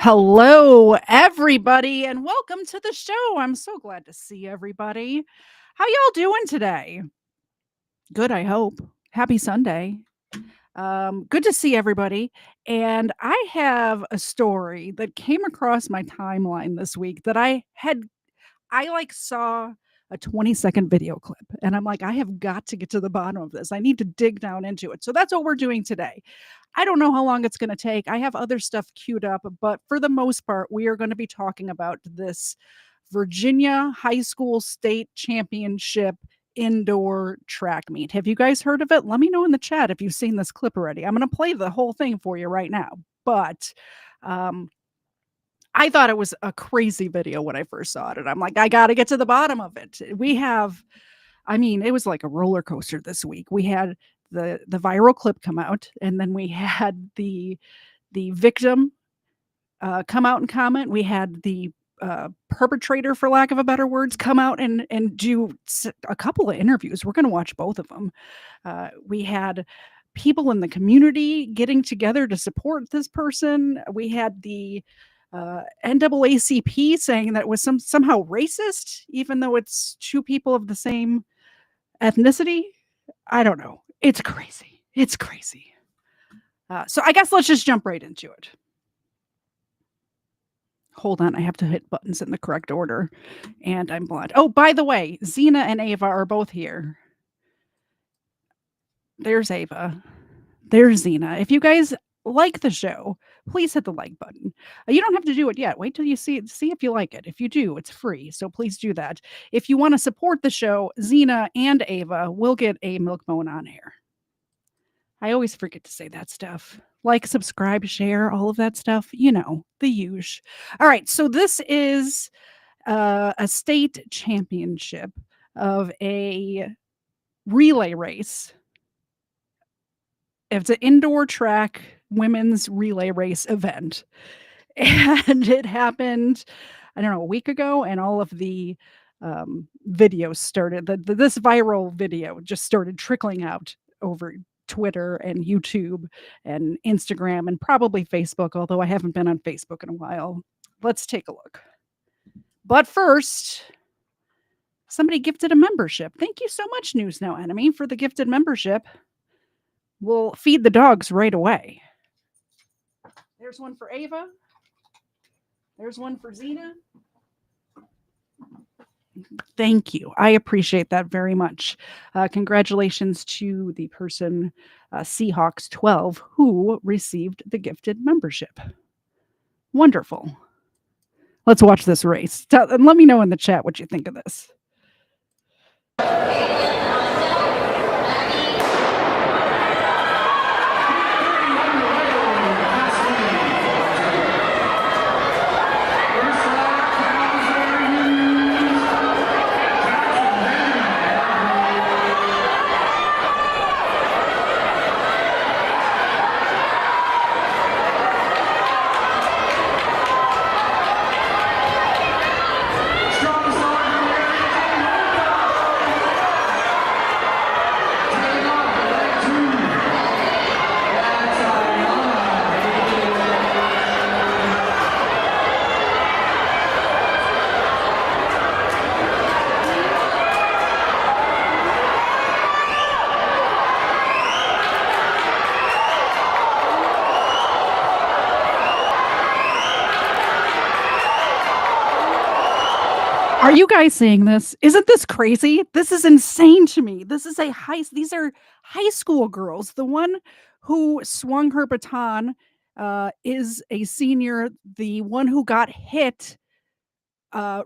Hello, everybody, and welcome to the show. I'm so glad to see everybody. How y'all doing today? Good, I hope. Happy Sunday. Good to see everybody. And I have a story that came across my timeline this week that I saw a 20-second video clip and I'm like, I have got to get to the bottom of this. I need to dig down into it. So that's what we're doing today. I don't know how long it's going to take. I have other stuff queued up, but for the most part, we are going to be talking about this Virginia High School State Championship indoor track meet. Have you guys heard of it? Let me know in the chat if you've seen this clip already. I'm going to play the whole thing for you right now, but I thought it was a crazy video when I first saw it, and I'm like, I got to get to the bottom of it. It was like a roller coaster this week. We had the viral clip come out, and then we had the victim come out and comment. We had the perpetrator, for lack of a better words, come out and do a couple of interviews. We're going to watch both of them. We had people in the community getting together to support this person. We had the NAACP saying that it was somehow racist, even though it's two people of the same ethnicity. I don't know. It's crazy. It's crazy. So I guess let's just jump right into it. Hold on, I have to hit buttons in the correct order, and I'm blind. Oh, by the way, Xena and Ava are both here. There's Ava. There's Xena. If you guys like the show, please hit the like button. You don't have to do it yet. Wait till you see if you like it. If you do, it's free, so please do that. If you want to support the show, Xena and Ava will get a milk bone on air. I always forget to say that stuff. Like, subscribe, share, all of that stuff. You know, the usual. All right, so this is a state championship of a relay race. It's an indoor track women's relay race event. And it happened, I don't know, a week ago, and all of the videos started, this viral video just started trickling out over Twitter and YouTube and Instagram and probably Facebook, although I haven't been on Facebook in a while. Let's take a look. But first, somebody gifted a membership. Thank you so much, News Now Enemy, for the gifted membership. We'll feed the dogs right away. There's one for Ava. There's one for Xena. Thank you. I appreciate that very much. Congratulations to the person, Seahawks12, who received the gifted membership. Wonderful. Let's watch this race. And let me know in the chat what you think of this. Are you guys seeing this? Isn't this crazy? This is insane to me. These are high school girls. The one who swung her baton is a senior. The one who got hit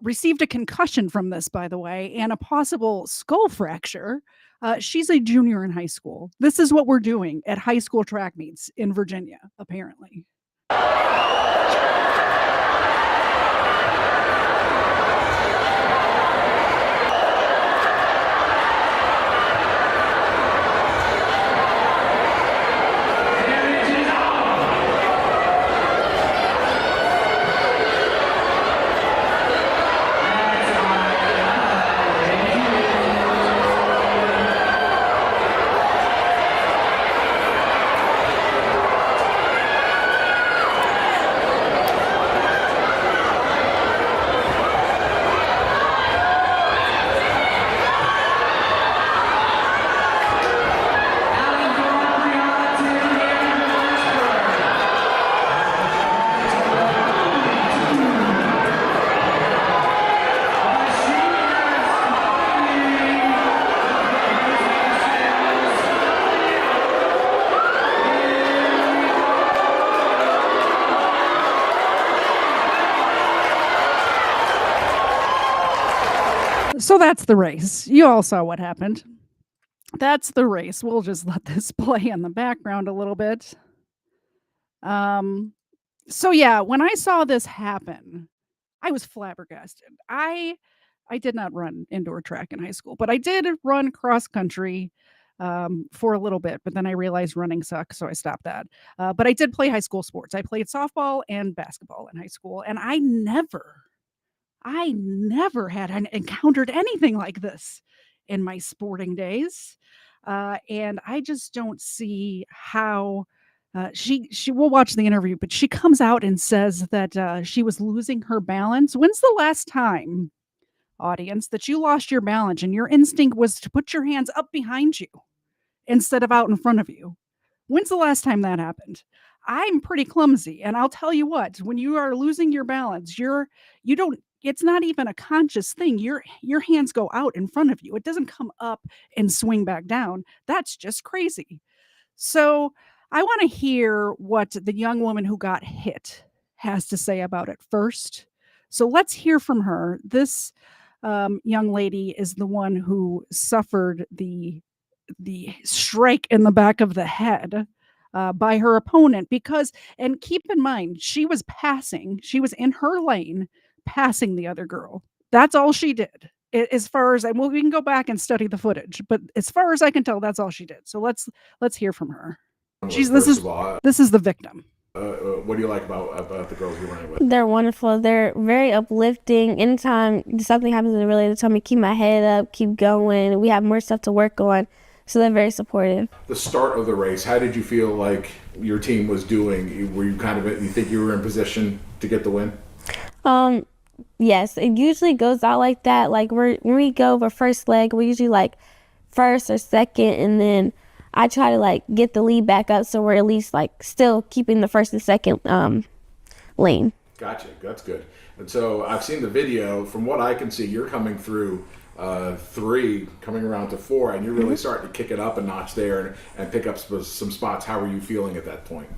received a concussion from this, by the way, and a possible skull fracture. She's a junior in high school. This is what we're doing at high school track meets in Virginia, apparently. So that's the race. You all saw what happened. That's the race. We'll just let this play in the background a little bit. So yeah, when I saw this happen, I was flabbergasted. I did not run indoor track in high school, but I did run cross country for a little bit. But then I realized running sucks, so I stopped that. But I did play high school sports. I played softball and basketball in high school, and I never had encountered anything like this in my sporting days. And I just don't see how she will watch the interview, but she comes out and says that she was losing her balance. When's the last time, audience, that you lost your balance and your instinct was to put your hands up behind you instead of out in front of you? When's the last time that happened? I'm pretty clumsy, and I'll tell you what, when you are losing your balance, you don't it's not even a conscious thing. Your hands go out in front of you. It doesn't come up and swing back down. That's just crazy. So, I want to hear what the young woman who got hit has to say about it first. So let's hear from her. This young lady is the one who suffered the strike in the back of the head by her opponent because, and keep in mind, she was in her lane, passing the other girl. That's all she did. As far as we can go back and study the footage, but as far as I can tell, that's all she did. So let's hear from her. This is the victim. What do you like about the girls you're running with? They're wonderful. They're very uplifting. Anytime something happens in the relay, they tell me keep my head up, keep going. We have more stuff to work on. So they're very supportive. The start of the race, how did you feel like your team was doing? Were you you think you were in position to get the win? Yes, it usually goes out like that. Like when we go over first leg, we usually like first or second, and then I try to like get the lead back up so we're at least like still keeping the first and second lane. Gotcha. That's good. And so I've seen the video. From what I can see, you're coming through 3, coming around to 4, and you're really starting to kick it up a notch there and pick up some spots. How were you feeling at that point?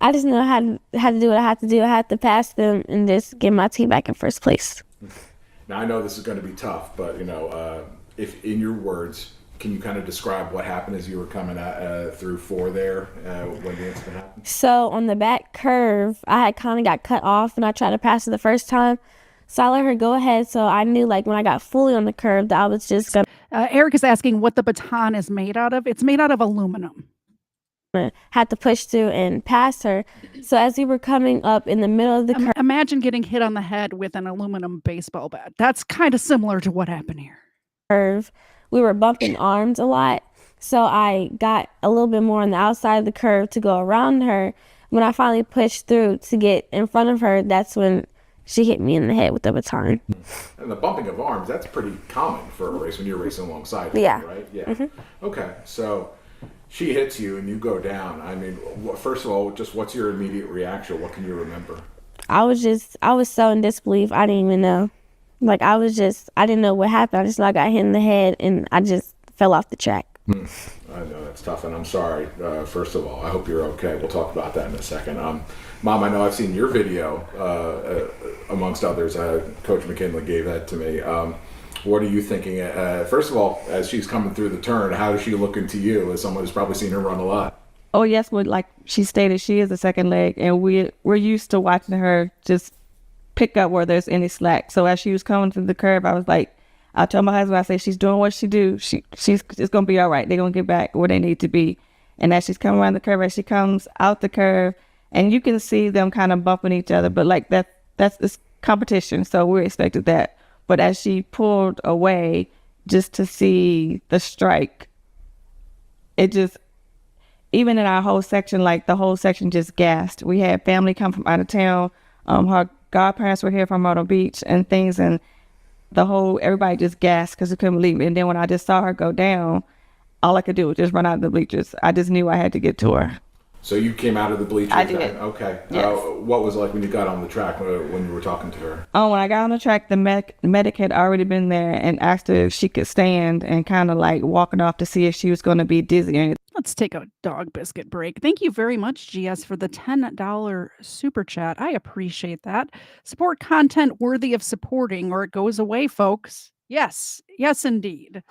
I just know how to do what I had to do. I had to pass them and just get my team back in first place. Now I know this is going to be tough, but if in your words, can you kind of describe what happened as you were coming through 4 there when the incident happened? So on the back curve, I had kind of got cut off and I tried to pass it the first time. So I let her go ahead. So I knew like when I got fully on the curve that I was just going to. Eric is asking what the baton is made out of. It's made out of aluminum. Had to push through and pass her. So as we were coming up in the middle of the curve. Imagine getting hit on the head with an aluminum baseball bat. That's kind of similar to what happened here. Curve, we were bumping arms a lot, so I got a little bit more on the outside of the curve to go around her. When I finally pushed through to get in front of her, that's when she hit me in the head with the baton. And the bumping of arms, that's pretty common for a race when you're racing alongside her, yeah. Right? Yeah. Okay, so she hits you and you go down. I mean, first of all, just what's your immediate reaction? What can you remember? I was so in disbelief. I didn't even know. Like, I didn't know what happened. I just know I got hit in the head, and I just fell off the track. I know that's tough, and I'm sorry. First of all, I hope you're okay. We'll talk about that in a second. Mom, I know I've seen your video, amongst others. Coach McKinley gave that to me. What are you thinking? First of all, as she's coming through the turn, how is she looking to you as someone who's probably seen her run a lot? Oh, yes. Well, like she stated, she is a second leg, and we're used to watching her just pick up where there's any slack. So as she was coming through the curve, I was like, I told my husband, I say, she's doing what she do. She's going to be all right. They're going to get back where they need to be. And as she's coming around the curve, as she comes out the curve, and you can see them kind of bumping each other, but like that's this competition. So we expected that. But as she pulled away just to see the strike, it just, even in our whole section, like the whole section just gasped. We had family come from out of town. Her godparents were here from Myrtle Beach and things, and everybody just gasped because they couldn't believe it. And then when I just saw her go down, all I could do was just run out of the bleachers. I just knew I had to get to her. So you came out of the bleachers? I did. Okay. Yes. What was it like when you got on the track when you were talking to her? When I got on the track, the medic had already been there and asked her if she could stand and kind of like walking off to see if she was going to be dizzy or anything. Let's take a dog biscuit break. Thank you very much, GS, for the $10 super chat. I appreciate that. Support content worthy of supporting or it goes away, folks. Yes, indeed.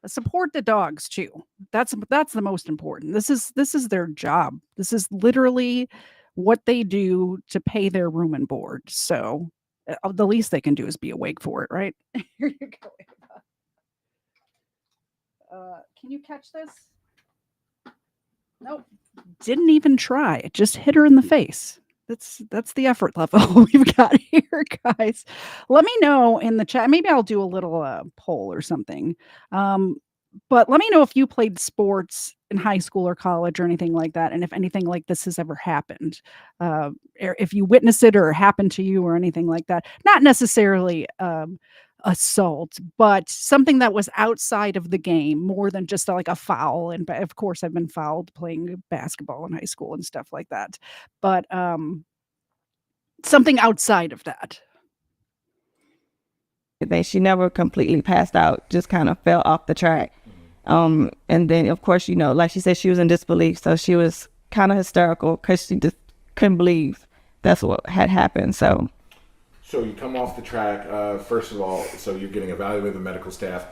Support the dogs too. That's the most important. This is their job. This is literally what they do to pay their room and board. So the least they can do is be awake for it, right? Here you go. Can you catch this? Nope. Didn't even try. It just hit her in the face. That's the effort level we've got here, guys. Let me know in the chat. Maybe I'll do a little poll or something. But let me know if you played sports in high school or college or anything like that, and if anything like this has ever happened. Or if you witnessed it or happened to you or anything like that. Not necessarily assault, but something that was outside of the game more than just like a foul. And of course, I've been fouled playing basketball in high school and stuff like that. But something outside of that. She never completely passed out, just kind of fell off the track. And then, of course, like she said, she was in disbelief. So she was kind of hysterical because she just couldn't believe that's what had happened. So you come off the track, first of all, so you're getting evaluated by the medical staff.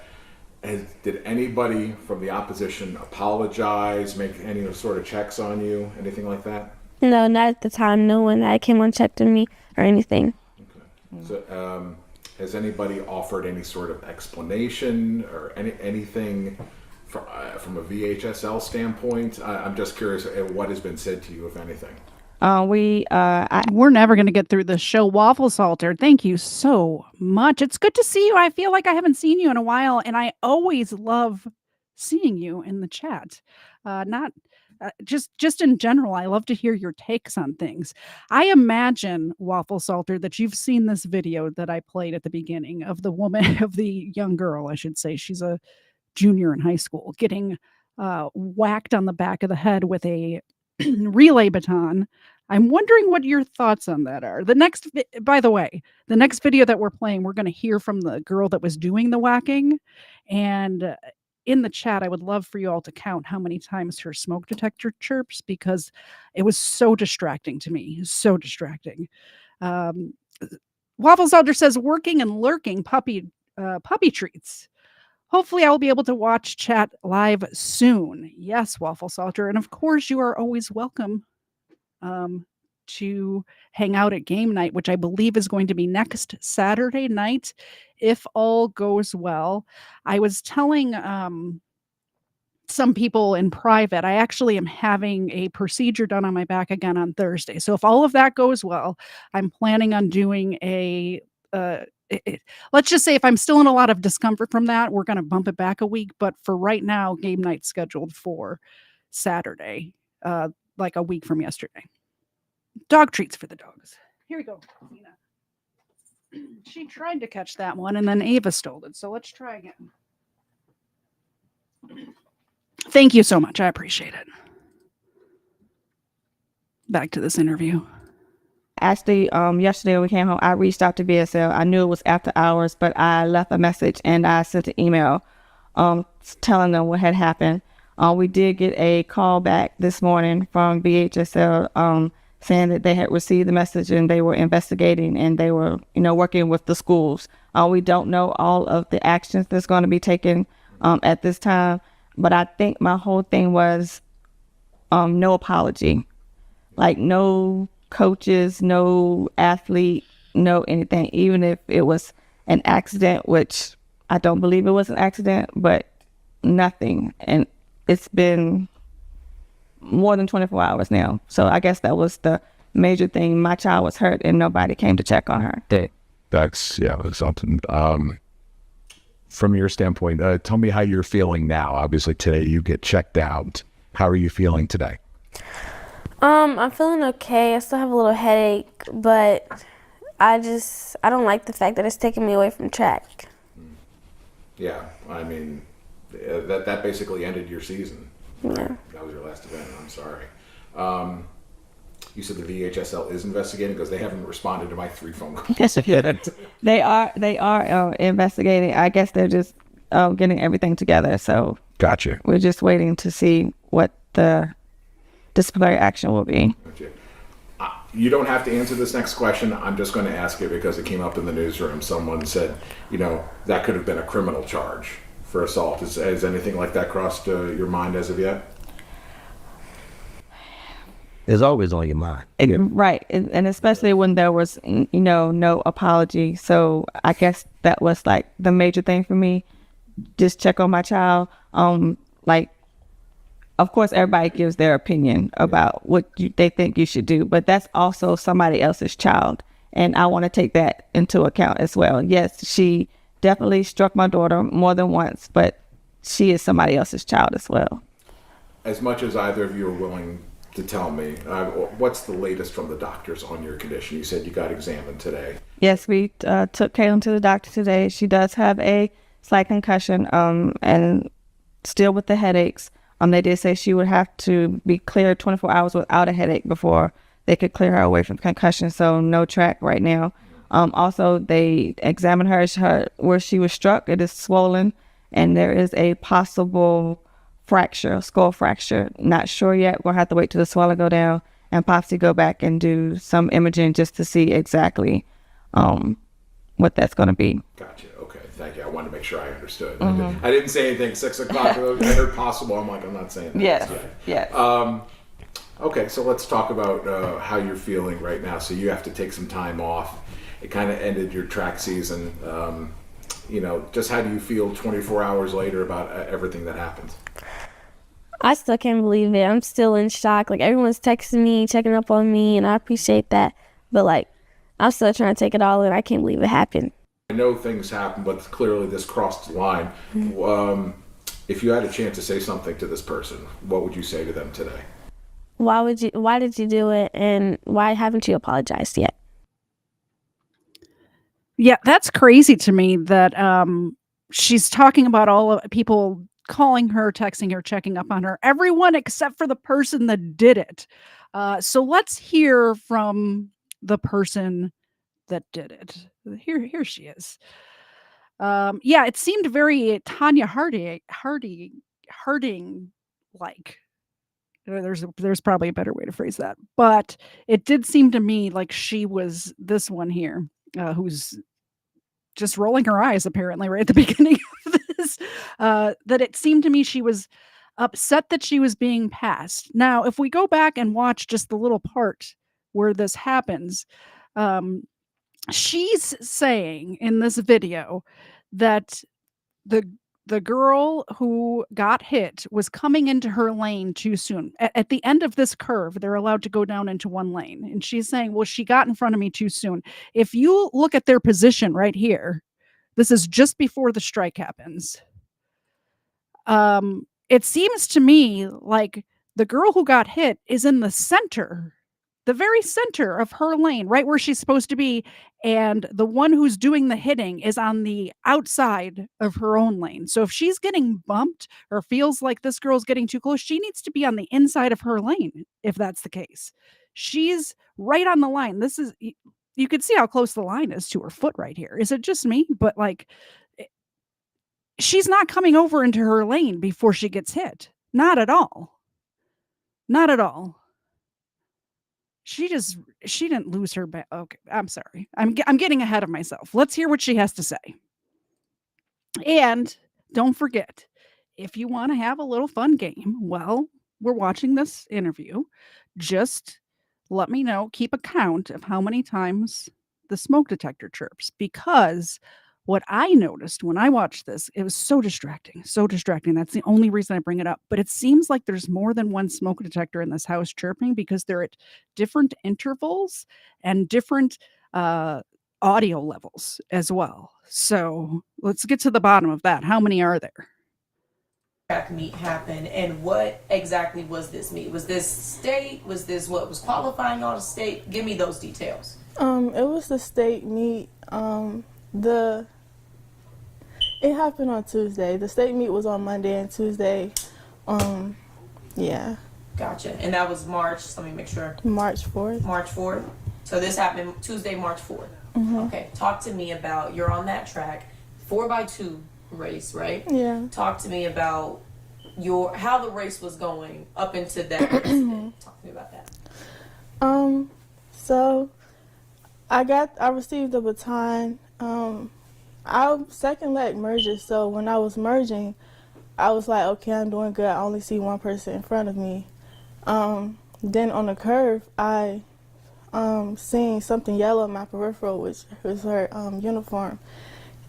Did anybody from the opposition apologize, make any sort of checks on you, anything like that? No, not at the time. No one that came on checked on me or anything. Okay. So has anybody offered any sort of explanation or anything from a VHSL standpoint? I'm just curious what has been said to you, if anything. We're never going to get through this show. Waffle Salter, thank you so much. It's good to see you. I feel like I haven't seen you in a while, and I always love seeing you in the chat. Just in general, I love to hear your takes on things. I imagine, Waffle Salter, that you've seen this video that I played at the beginning of the woman, of the young girl, I should say. She's a junior in high school, getting whacked on the back of the head with a relay baton. I'm wondering what your thoughts on that are. By the way, the next video that we're playing, we're going to hear from the girl that was doing the whacking. And in the chat, I would love for you all to count how many times her smoke detector chirps, because it was so distracting to me. So distracting. Waffles Elder says, working and lurking puppy treats. Hopefully I will be able to watch chat live soon. Yes, Waffle Salter. And of course, you are always welcome to hang out at game night, which I believe is going to be next Saturday night, if all goes well. I was telling some people in private, I actually am having a procedure done on my back again on Thursday. So if all of that goes well, I'm planning on doing a let's just say if I'm still in a lot of discomfort from that, we're going to bump it back a week. But for right now, game night's scheduled for Saturday, like a week from yesterday. Dog treats for the dogs. Here we go, Nina. She tried to catch that one, and then Ava stole it. So let's try again. Thank you so much. I appreciate it. Back to this interview. Actually, yesterday when we came home, I reached out to BSL. I knew it was after hours, but I left a message and I sent an email telling them what had happened. We did get a call back this morning from BHSL saying that they had received the message and they were investigating and they were, working with the schools. We don't know all of the actions that's going to be taken at this time, but I think my whole thing was no apology, like no coaches, no athlete, no anything, even if it was an accident, which I don't believe it was an accident, but nothing. And it's been more than 24 hours now. So I guess that was the major thing. My child was hurt and nobody came to check on her. That's something. From your standpoint, tell me how you're feeling now. Obviously today you get checked out. How are you feeling today? I'm feeling okay. I still have a little headache, but I don't like the fact that it's taking me away from track. Yeah, I mean, that basically ended your season. Yeah. That was your last event. I'm sorry. You said the VHSL is investigating because they haven't responded to my 3 phone calls. Yes, they are investigating. I guess they're just getting everything together. So Gotcha. we're just waiting to see what the disciplinary action will be. You don't have to answer this next question. I'm just going to ask it because it came up in the newsroom. Someone said, that could have been a criminal charge for assault. Has anything like that crossed your mind as of yet? It's always on your mind. Right. And especially when there was, no apology. So I guess that was like the major thing for me. Just check on my child. Of course, everybody gives their opinion about what they think you should do, but that's also somebody else's child. And I want to take that into account as well. Yes, she definitely struck my daughter more than once, but she is somebody else's child as well. As much as either of you are willing to tell me, what's the latest from the doctors on your condition? You said you got examined today. Yes, we took Kaylin to the doctor today. She does have a slight concussion and still with the headaches. They did say she would have to be cleared 24 hours without a headache before they could clear her away from concussion. So no track right now. Also, they examined her where she was struck. It is swollen, and there is a possible fracture, skull fracture. Not sure yet. We'll have to wait till the swelling go down and possibly go back and do some imaging just to see exactly what that's going to be. Gotcha. Okay. Thank you. I wanted to make sure I understood. I didn't say anything. 6 o'clock. I heard possible. I'm like, I'm not saying that. Yes. Okay. So let's talk about how you're feeling right now. So you have to take some time off. It kind of ended your track season. Just how do you feel 24 hours later about everything that happened? I still can't believe it. I'm still in shock. Like, everyone's texting me, checking up on me, and I appreciate that. But, I'm still trying to take it all in. I can't believe it happened. I know things happen, but clearly this crossed the line. If you had a chance to say something to this person, what would you say to them today? Why did you do it, and why haven't you apologized yet? Yeah, that's crazy to me that she's talking about all of people calling her, texting her, checking up on her, everyone except for the person that did it. So let's hear from the person that did it. Here she is. It seemed very Tanya Harding like. There's probably a better way to phrase that, but it did seem to me like she was this one here, who's just rolling her eyes apparently right at the beginning of this. That it seemed to me she was upset that she was being passed. Now, if we go back and watch just the little part where this happens, she's saying in this video that the girl who got hit was coming into her lane too soon. At the end of this curve, they're allowed to go down into one lane. And she's saying, well, she got in front of me too soon. If you look at their position right here, this is just before the strike happens. It seems to me like the girl who got hit is in the center, the very center of her lane, right where she's supposed to be. And the one who's doing the hitting is on the outside of her own lane. So if she's getting bumped or feels like this girl's getting too close, she needs to be on the inside of her lane, if that's the case. She's right on the line. You could see how close the line is to her foot right here. Is it just me? But she's not coming over into her lane before she gets hit. Not at all. Not at all. She didn't lose her okay, I'm sorry. I'm getting ahead of myself. Let's hear what she has to say. And don't forget, if you want to have a little fun game while we're watching this interview, just let me know, keep a count of how many times the smoke detector chirps, because what I noticed when I watched this, it was so distracting. That's the only reason I bring it up. But it seems like there's more than one smoke detector in this house chirping, because they're at different intervals and different audio levels as well. So let's get to the bottom of that. How many are there? Track meet happen, and what exactly was this meet? Was this state? Was this what was qualifying on the state? Give me those details. It was the state meet. It happened on Tuesday. The state meet was on Monday and Tuesday. Yeah. Gotcha. And that was March, let me make sure. March 4th. March 4th. So this happened Tuesday, March 4th. Okay. Talk to me about, you're on that track, 4x2 race, right? Yeah. Talk to me about how the race was going up into that incident. Talk to me about that. So I received the baton. Our second leg merges, so when I was merging, I was like, okay, I'm doing good. I only see one person in front of me. Then on the curve, I seen something yellow in my peripheral, which was her uniform.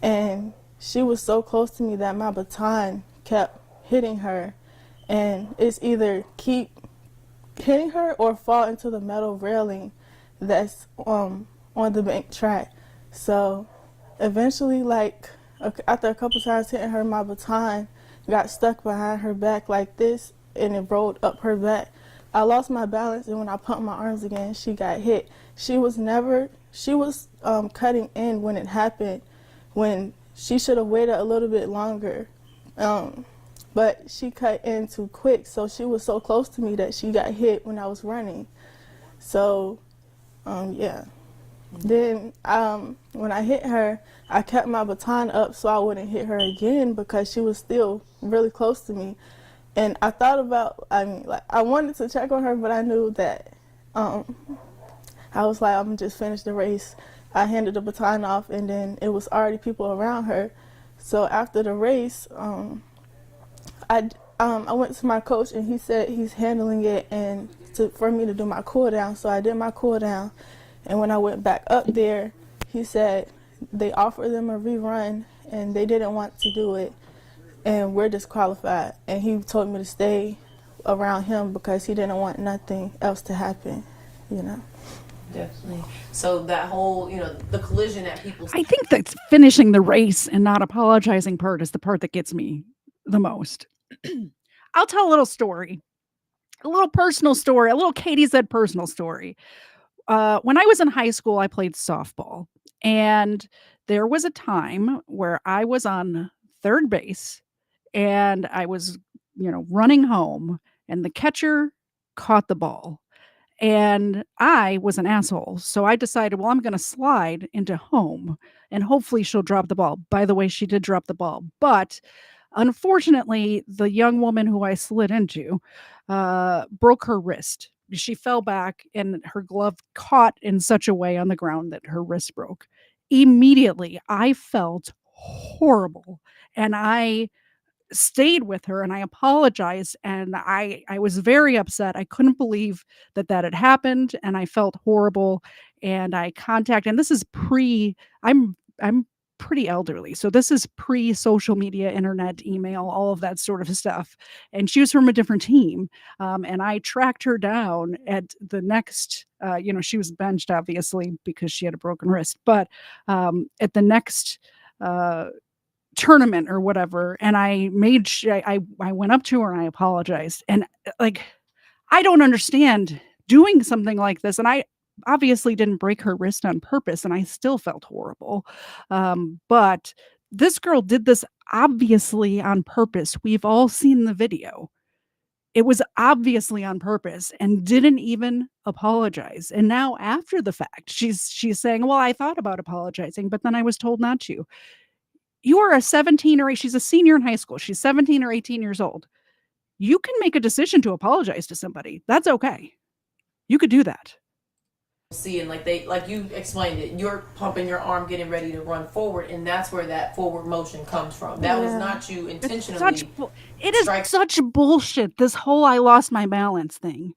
And she was so close to me that my baton kept hitting her. And it's either keep hitting her or fall into the metal railing that's on the bank track. So eventually, like after a couple times hitting her, my baton got stuck behind her back like this, and it rolled up her back. I lost my balance, and when I pumped my arms again, she got hit. She was cutting in when it happened, when she should have waited a little bit longer. But she cut in too quick, so she was so close to me that she got hit when I was running. So, yeah. Then when I hit her, I kept my baton up so I wouldn't hit her again because she was still really close to me. And I thought about, I wanted to check on her, but I knew that I was like, I'm gonna just finish the race. I handed the baton off, and then it was already people around her. So after the race, I went to my coach, and he said he's handling it and for me to do my cool down. So I did my cool down, and when I went back up there, he said they offered them a rerun, and they didn't want to do it, and we're disqualified. And he told me to stay around him because he didn't want nothing else to happen, you know. Definitely. So that whole, the collision at people's... I think that finishing the race and not apologizing part is the part that gets me the most. I'll tell a little story, a little personal story, a little Katie said personal story. When I was in high school, I played softball, and there was a time where I was on third base, and I was, running home, and the catcher caught the ball. And I was an asshole. So I decided, well, I'm going to slide into home and hopefully she'll drop the ball. By the way, she did drop the ball. But unfortunately, the young woman who I slid into broke her wrist. She fell back and her glove caught in such a way on the ground that her wrist broke. Immediately, I felt horrible. And I stayed with her and I apologized, and I was very upset. I couldn't believe that had happened, and I felt horrible, and I contacted, and this is I'm pretty elderly, so this is pre social media, internet, email, all of that sort of stuff. And she was from a different team, and I tracked her down at the next she was benched obviously because she had a broken wrist, but at the next tournament or whatever, and I went up to her and I apologized. And I don't understand doing something like this, and I obviously didn't break her wrist on purpose, and I still felt horrible. But this girl did this obviously on purpose. We've all seen the video. It was obviously on purpose and didn't even apologize. And now after the fact, she's saying, well, I thought about apologizing, but then I was told not to. You are she's a senior in high school. She's 17 or 18 years old. You can make a decision to apologize to somebody. That's okay. You could do that. See, and like you explained it, you're pumping your arm, getting ready to run forward, and that's where that forward motion comes from. That was not you intentionally. It is such bullshit, this whole I lost my balance thing.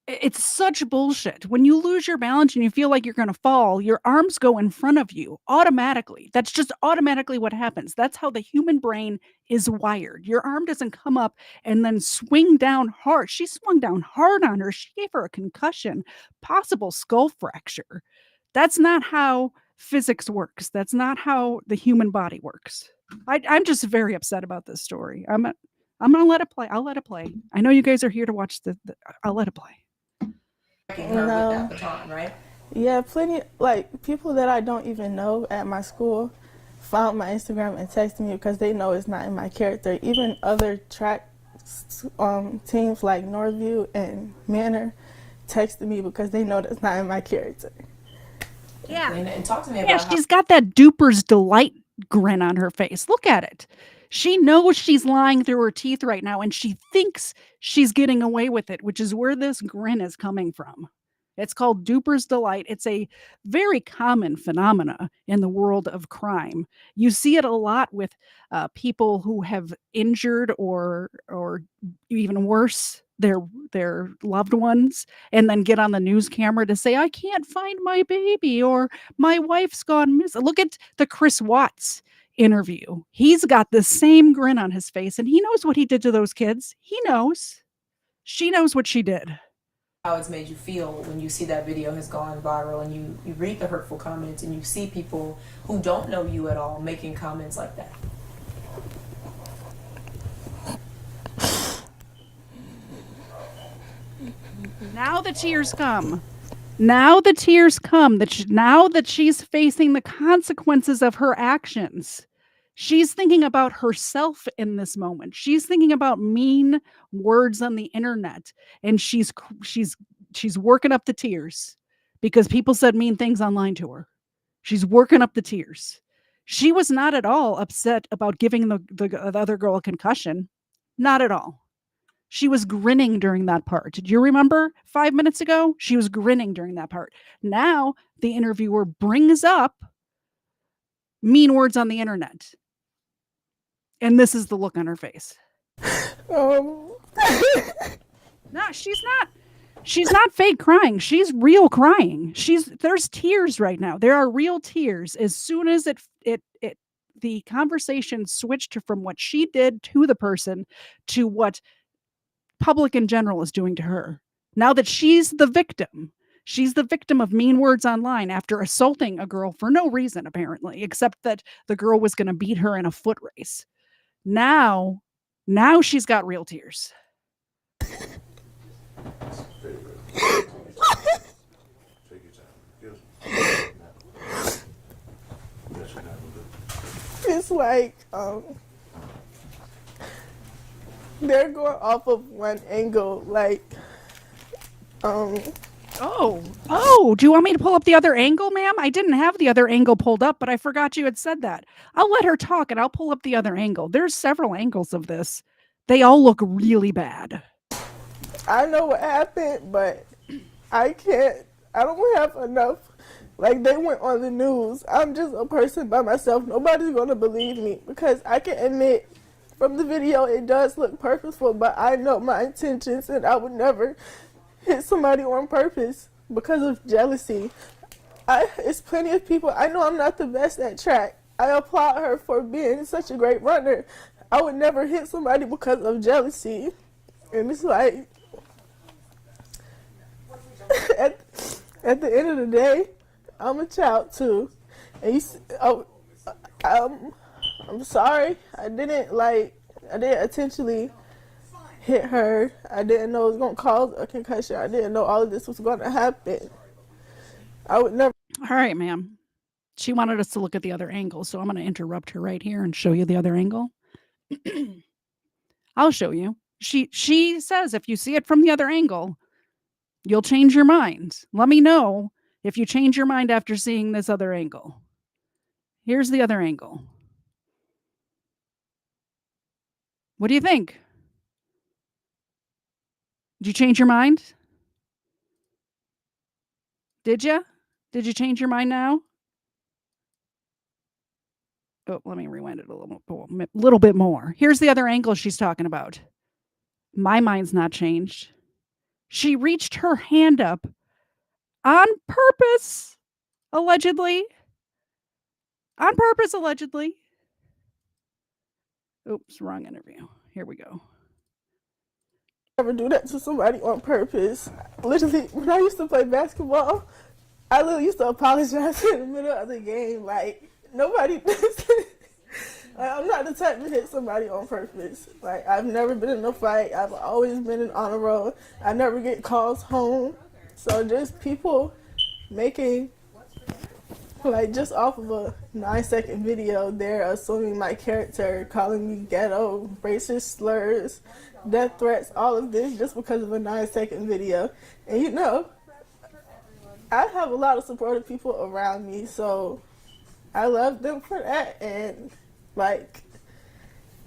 It's such bullshit. When you lose your balance and you feel like you're going to fall, your arms go in front of you automatically. That's just automatically what happens. That's how the human brain is wired. Your arm doesn't come up and then swing down hard. She swung down hard on her. She gave her a concussion, possible skull fracture. That's not how physics works. That's not how the human body works. I'm just very upset about this story. I'm going to let it play. I'll let it play. I know you guys are here to watch I'll let it play. Her with that baton, right? Yeah, plenty, people that I don't even know at my school found my Instagram and texted me because they know it's not in my character. Even other track teams like Northview and Manor texted me because they know that's not in my character. Yeah. And talk to me about Yeah, how she's got that duper's delight grin on her face. Look at it. She knows she's lying through her teeth right now, and she thinks she's getting away with it, which is where this grin is coming from. It's called duper's delight. It's a very common phenomena in the world of crime. You see it a lot with people who have injured or even worse their loved ones, and then get on the news camera to say, "I can't find my baby," or "My wife's gone missing." Look at the Chris Watts interview. He's got the same grin on his face, and he knows what he did to those kids. He knows. She knows what she did. it's made you feel when you see that video has gone viral and you read the hurtful comments and you see people who don't know you at all making comments like that. Now the tears come. Now the tears come. Now that she's facing the consequences of her actions. She's thinking about herself in this moment. She's thinking about mean words on the internet, and she's working up the tears because people said mean things online to her. She's working up the tears. She was not at all upset about giving the other girl a concussion. Not at all. She was grinning during that part. Did you remember 5 minutes ago? She was grinning during that part. Now the interviewer brings up mean words on the internet. And this is the look on her face. No, she's not fake crying. She's real crying. There's tears right now. There are real tears. As soon as the conversation switched from what she did to the person to what public in general is doing to her. Now that she's the victim of mean words online after assaulting a girl for no reason, apparently, except that the girl was going to beat her in a foot race. Now she's got real tears. It's like they're going off of one angle, like Oh, do you want me to pull up the other angle, ma'am? I didn't have the other angle pulled up, but I forgot you had said that. I'll let her talk and I'll pull up the other angle. There's several angles of this. They all look really bad. I know what happened, but I don't have enough. Like, they went on the news. I'm just a person by myself. Nobody's going to believe me because I can admit from the video it does look purposeful, but I know my intentions and I would never hit somebody on purpose because of jealousy. It's plenty of people. I know I'm not the best at track. I applaud her for being such a great runner. I would never hit somebody because of jealousy. And it's like, at the end of the day, I'm a child too. And I'm sorry. I didn't intentionally hit her. I didn't know it was going to cause a concussion. I didn't know all of this was going to happen. I would never. All right, ma'am. She wanted us to look at the other angle, so I'm going to interrupt her right here and show you the other angle. I'll show you. She says if you see it from the other angle, you'll change your mind. Let me know if you change your mind after seeing this other angle. Here's the other angle. What do you think? Did you change your mind? Did you? Did you change your mind now? Oh, let me rewind it a little bit more. Here's the other angle she's talking about. My mind's not changed. She reached her hand up on purpose, allegedly. On purpose, allegedly. Oops, wrong interview. Here we go. Never do that to somebody on purpose. Literally, when I used to play basketball, I literally used to apologize in the middle of the game. Like, nobody does it. Like, I'm not the type to hit somebody on purpose. Like, I've never been in a fight. I've always been in honor roll. I never get calls home. So just people making Like, just off of a 9-second video, they're assuming my character, calling me ghetto, racist slurs, death threats, all of this just because of a 9-second video. And you know, I have a lot of supportive people around me, so I love them for that. And like,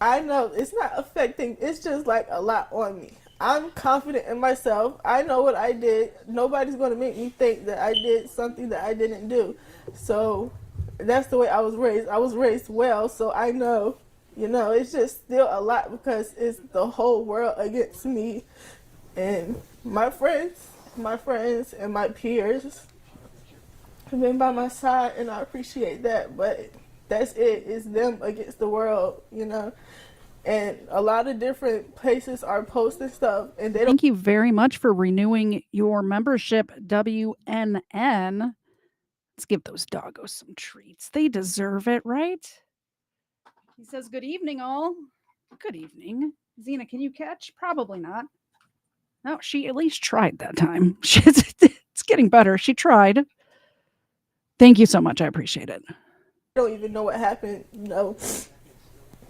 I know it's not affecting, it's just like a lot on me. I'm confident in myself. I know what I did. Nobody's going to make me think that I did something that I didn't do. So that's the way I was raised. I was raised well, so I know, you know, it's just still a lot because it's the whole world against me. And my friends and my peers have been by my side, and I appreciate that. But that's it. It's them against the world, you know. And a lot of different places are posting stuff, and they don't. Thank you very much for renewing your membership, WNN. Let's give those doggos some treats. They deserve it, right? He says, good evening, all. Good evening. Zena, can you catch? Probably not. No, she at least tried that time. It's getting better. She tried. Thank you so much. I appreciate it. I don't even know what happened, you know,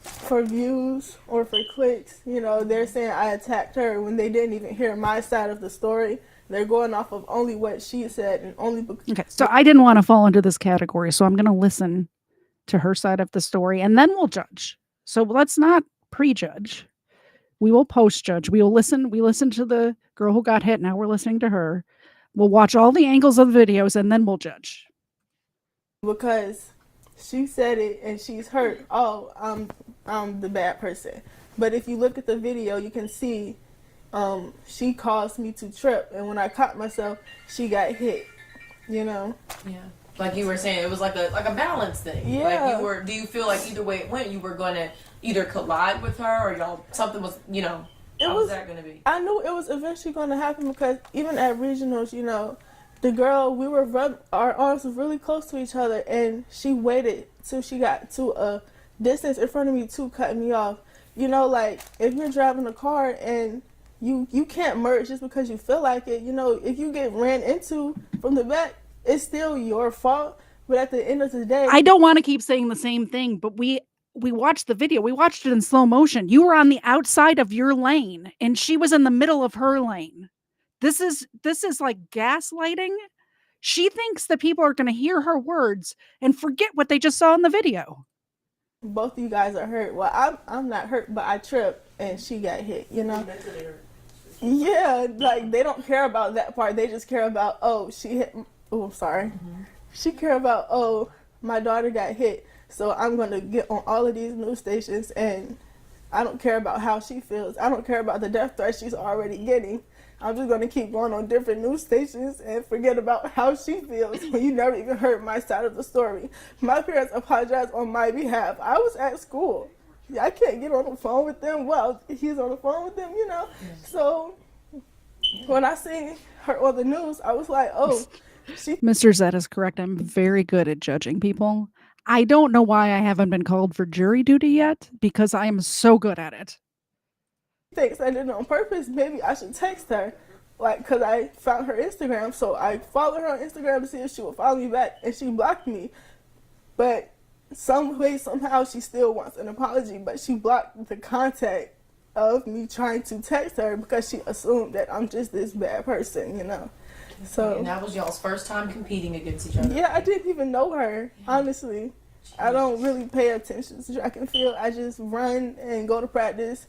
for views or for clicks. You know, they're saying I attacked her when they didn't even hear my side of the story. They're going off of only what she said and only because. Okay, so I didn't want to fall into this category, so I'm going to listen to her side of the story, and then we'll judge. So let's not prejudge. We will post-judge. We listen to the girl who got hit. Now we're listening to her. We'll watch all the angles of the videos, and then we'll judge. Because she said it and she's hurt. Oh, I'm the bad person. But if you look at the video, you can see she caused me to trip, and when I caught myself, she got hit. You know. Yeah. Like you were saying, it was like a balance thing. Yeah. Like do you feel like either way it went, you were going to either collide with her or y'all, something was, you know, how was that going to be? I knew it was eventually going to happen because even at regionals, you know, the girl, our arms were really close to each other, and she waited till she got to a distance in front of me to cut me off. You know, like, if you're driving a car and you can't merge just because you feel like it, you know, if you get ran into from the back, it's still your fault. But at the end of the day, I don't want to keep saying the same thing, but we watched the video. We watched it in slow motion. You were on the outside of your lane, and she was in the middle of her lane. This is like gaslighting. She thinks that people are going to hear her words and forget what they just saw in the video. both of you guys are hurt. Well, I'm not hurt, but I tripped and she got hit, you know? Yeah, like, they don't care about that part. They just care about, oh, she hit. Oh, I'm sorry. Mm-hmm. She care about, oh, my daughter got hit, so I'm going to get on all of these news stations, and I don't care about how she feels. I don't care about the death threat she's already getting. I'm just going to keep going on different news stations and forget about how she feels when you never even heard my side of the story. My parents apologized on my behalf. I was at school. I can't get on the phone with them. Well, he's on the phone with them, you know. So when I seen her on the news, I was like, oh, she. Mr. Zed is correct. I'm very good at judging people. I don't know why I haven't been called for jury duty yet, because I am so good at it. Thinks I did it on purpose. Maybe I should text her, like, because I found her Instagram. So I followed her on Instagram to see if she would follow me back, and she blocked me. But some way, somehow, she still wants an apology, but she blocked the contact of me trying to text her because she assumed that I'm just this bad person, you know. So, and that was y'all's first time competing against each other. Yeah, I didn't even know her, honestly. I don't really pay attention to track and field. I just run and go to practice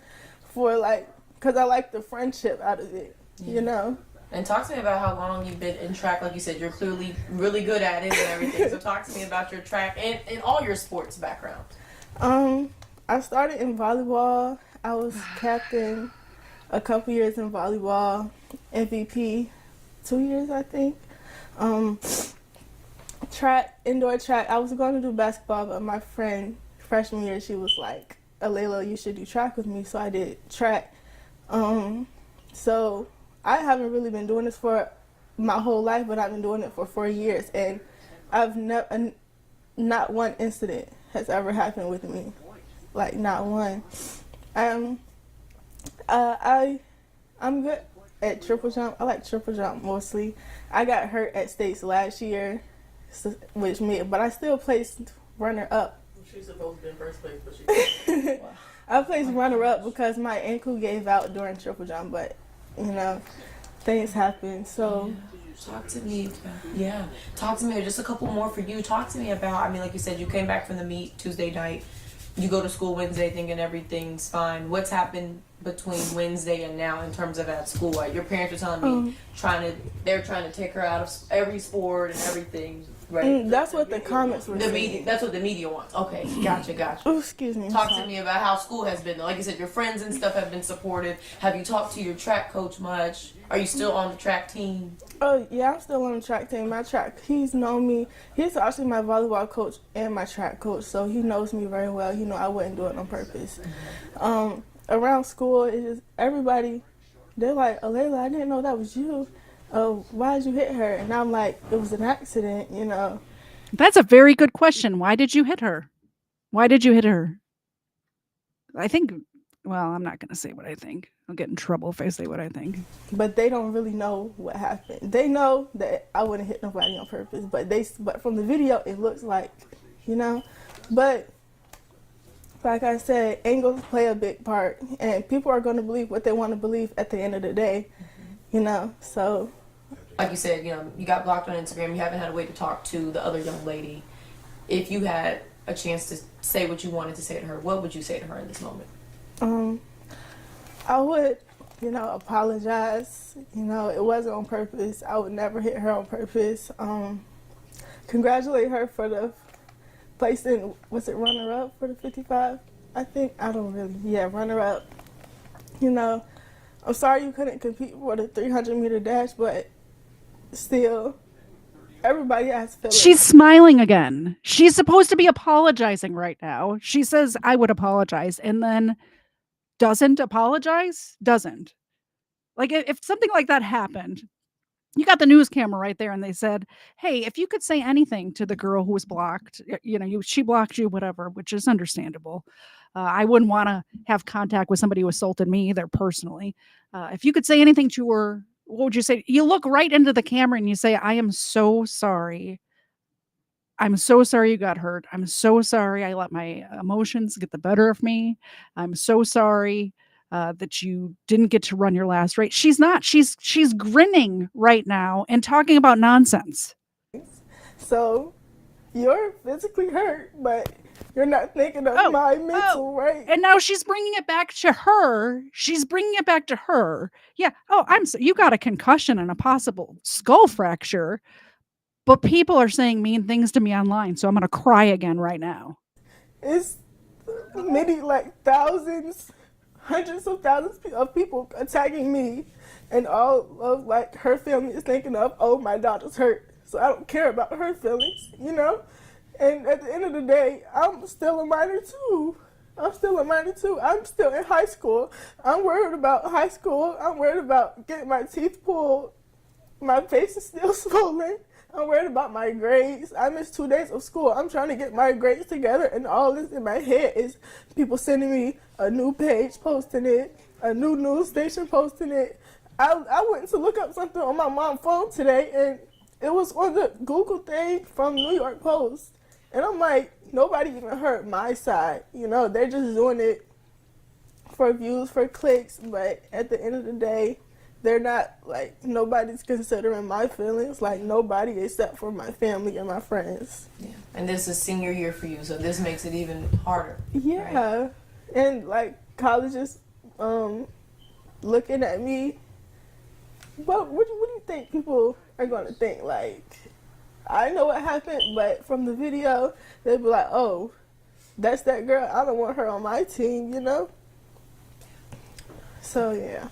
for, like, because I like the friendship out of it, you know. And talk to me about how long you've been in track. Like you said, you're clearly really good at it and everything. So talk to me about your track and all your sports background. I started in volleyball. I was captain a couple years in volleyball, MVP 2 years, I think. Track, indoor track. I was going to do basketball, but my friend, freshman year, she was like, Alayla, you should do track with me. So I did track. So I haven't really been doing this for my whole life, but I've been doing it for 4 years, and I've never, not one incident has ever happened with me, like not one. I'm good at triple jump. I like triple jump mostly. I got hurt at states last year, which me, but I still placed runner up. She's supposed to be in first place, but she. I placed runner up because my ankle gave out during triple jump, but things happen. So talk to me about, talk to me, just a couple more for you. Talk to me about, I mean, like you said, you came back from the meet Tuesday night. You go to school Wednesday thinking everything's fine. What's happened between Wednesday and now in terms of at school? Like your parents are telling me they're trying to take her out of every sport and everything, right? That's what the comments were saying. That's what the media wants. Okay, gotcha. Oh, excuse me. Talk to me about how school has been. Like you said, your friends and stuff have been supportive. Have you talked to your track coach much? Are you still on the track team? Oh, yeah, I'm still on the track team. My track, he's known me. He's actually my volleyball coach and my track coach, so he knows me very well. He know I wouldn't do it on purpose. Around school, it's just everybody, they're like, Alayla, I didn't know that was you. Oh, why did you hit her? And I'm like, it was an accident, That's a very good question. Why did you hit her? Why did you hit her? I think, well, I'm not going to say what I think. I'll get in trouble if I say what I think. But they don't really know what happened. They know that I wouldn't hit nobody on purpose, but from the video, it looks like, But like I said, angles play a big part, and people are going to believe what they want to believe at the end of the day, So, like you said, you got blocked on Instagram. You haven't had a way to talk to the other young lady. If you had a chance to say what you wanted to say to her, what would you say to her in this moment? I would, apologize. It wasn't on purpose. I would never hit her on purpose. Congratulate her for the placing, was it runner-up for the 55? I think, runner-up. I'm sorry you couldn't compete for the 300-meter dash, but still, everybody has feelings. She's smiling again. She's supposed to be apologizing right now. She says, I would apologize, and then doesn't apologize? Doesn't. Like, if something like that happened, you got the news camera right there, and they said, hey, if you could say anything to the girl who was blocked, she blocked you, whatever, which is understandable. I wouldn't want to have contact with somebody who assaulted me either personally. If you could say anything to her, what would you say? You look right into the camera and you say, I am so sorry. I'm so sorry you got hurt. I'm so sorry I let my emotions get the better of me. I'm so sorry that you didn't get to run your last race. She's not. She's grinning right now and talking about nonsense. So you're physically hurt, but you're not thinking of my mental, right? And now she's bringing it back to her. Yeah. Oh, you got a concussion and a possible skull fracture. But people are saying mean things to me online, so I'm going to cry again right now. It's many, thousands, hundreds of thousands of people attacking me, and all of, her family is thinking of, oh, my daughter's hurt, so I don't care about her feelings, And at the end of the day, I'm still a minor, too. I'm still in high school. I'm worried about high school. I'm worried about getting my teeth pulled. My face is still swollen. I'm worried about my grades. I missed 2 days of school. I'm trying to get my grades together, and all this in my head is people sending me a new page, posting it, a new news station posting it. I went to look up something on my mom's phone today, and it was on the Google thing from New York Post. And I'm like, nobody even heard my side. They're just doing it for views, for clicks, but at the end of the day, they're not, nobody's considering my feelings, nobody except for my family and my friends. Yeah. And this is senior year for you, so this makes it even harder. Yeah. Right? And, colleges looking at me, what do you think people are going to think? I know what happened, but from the video, they'll be like, oh, that's that girl. I don't want her on my team, So, yeah.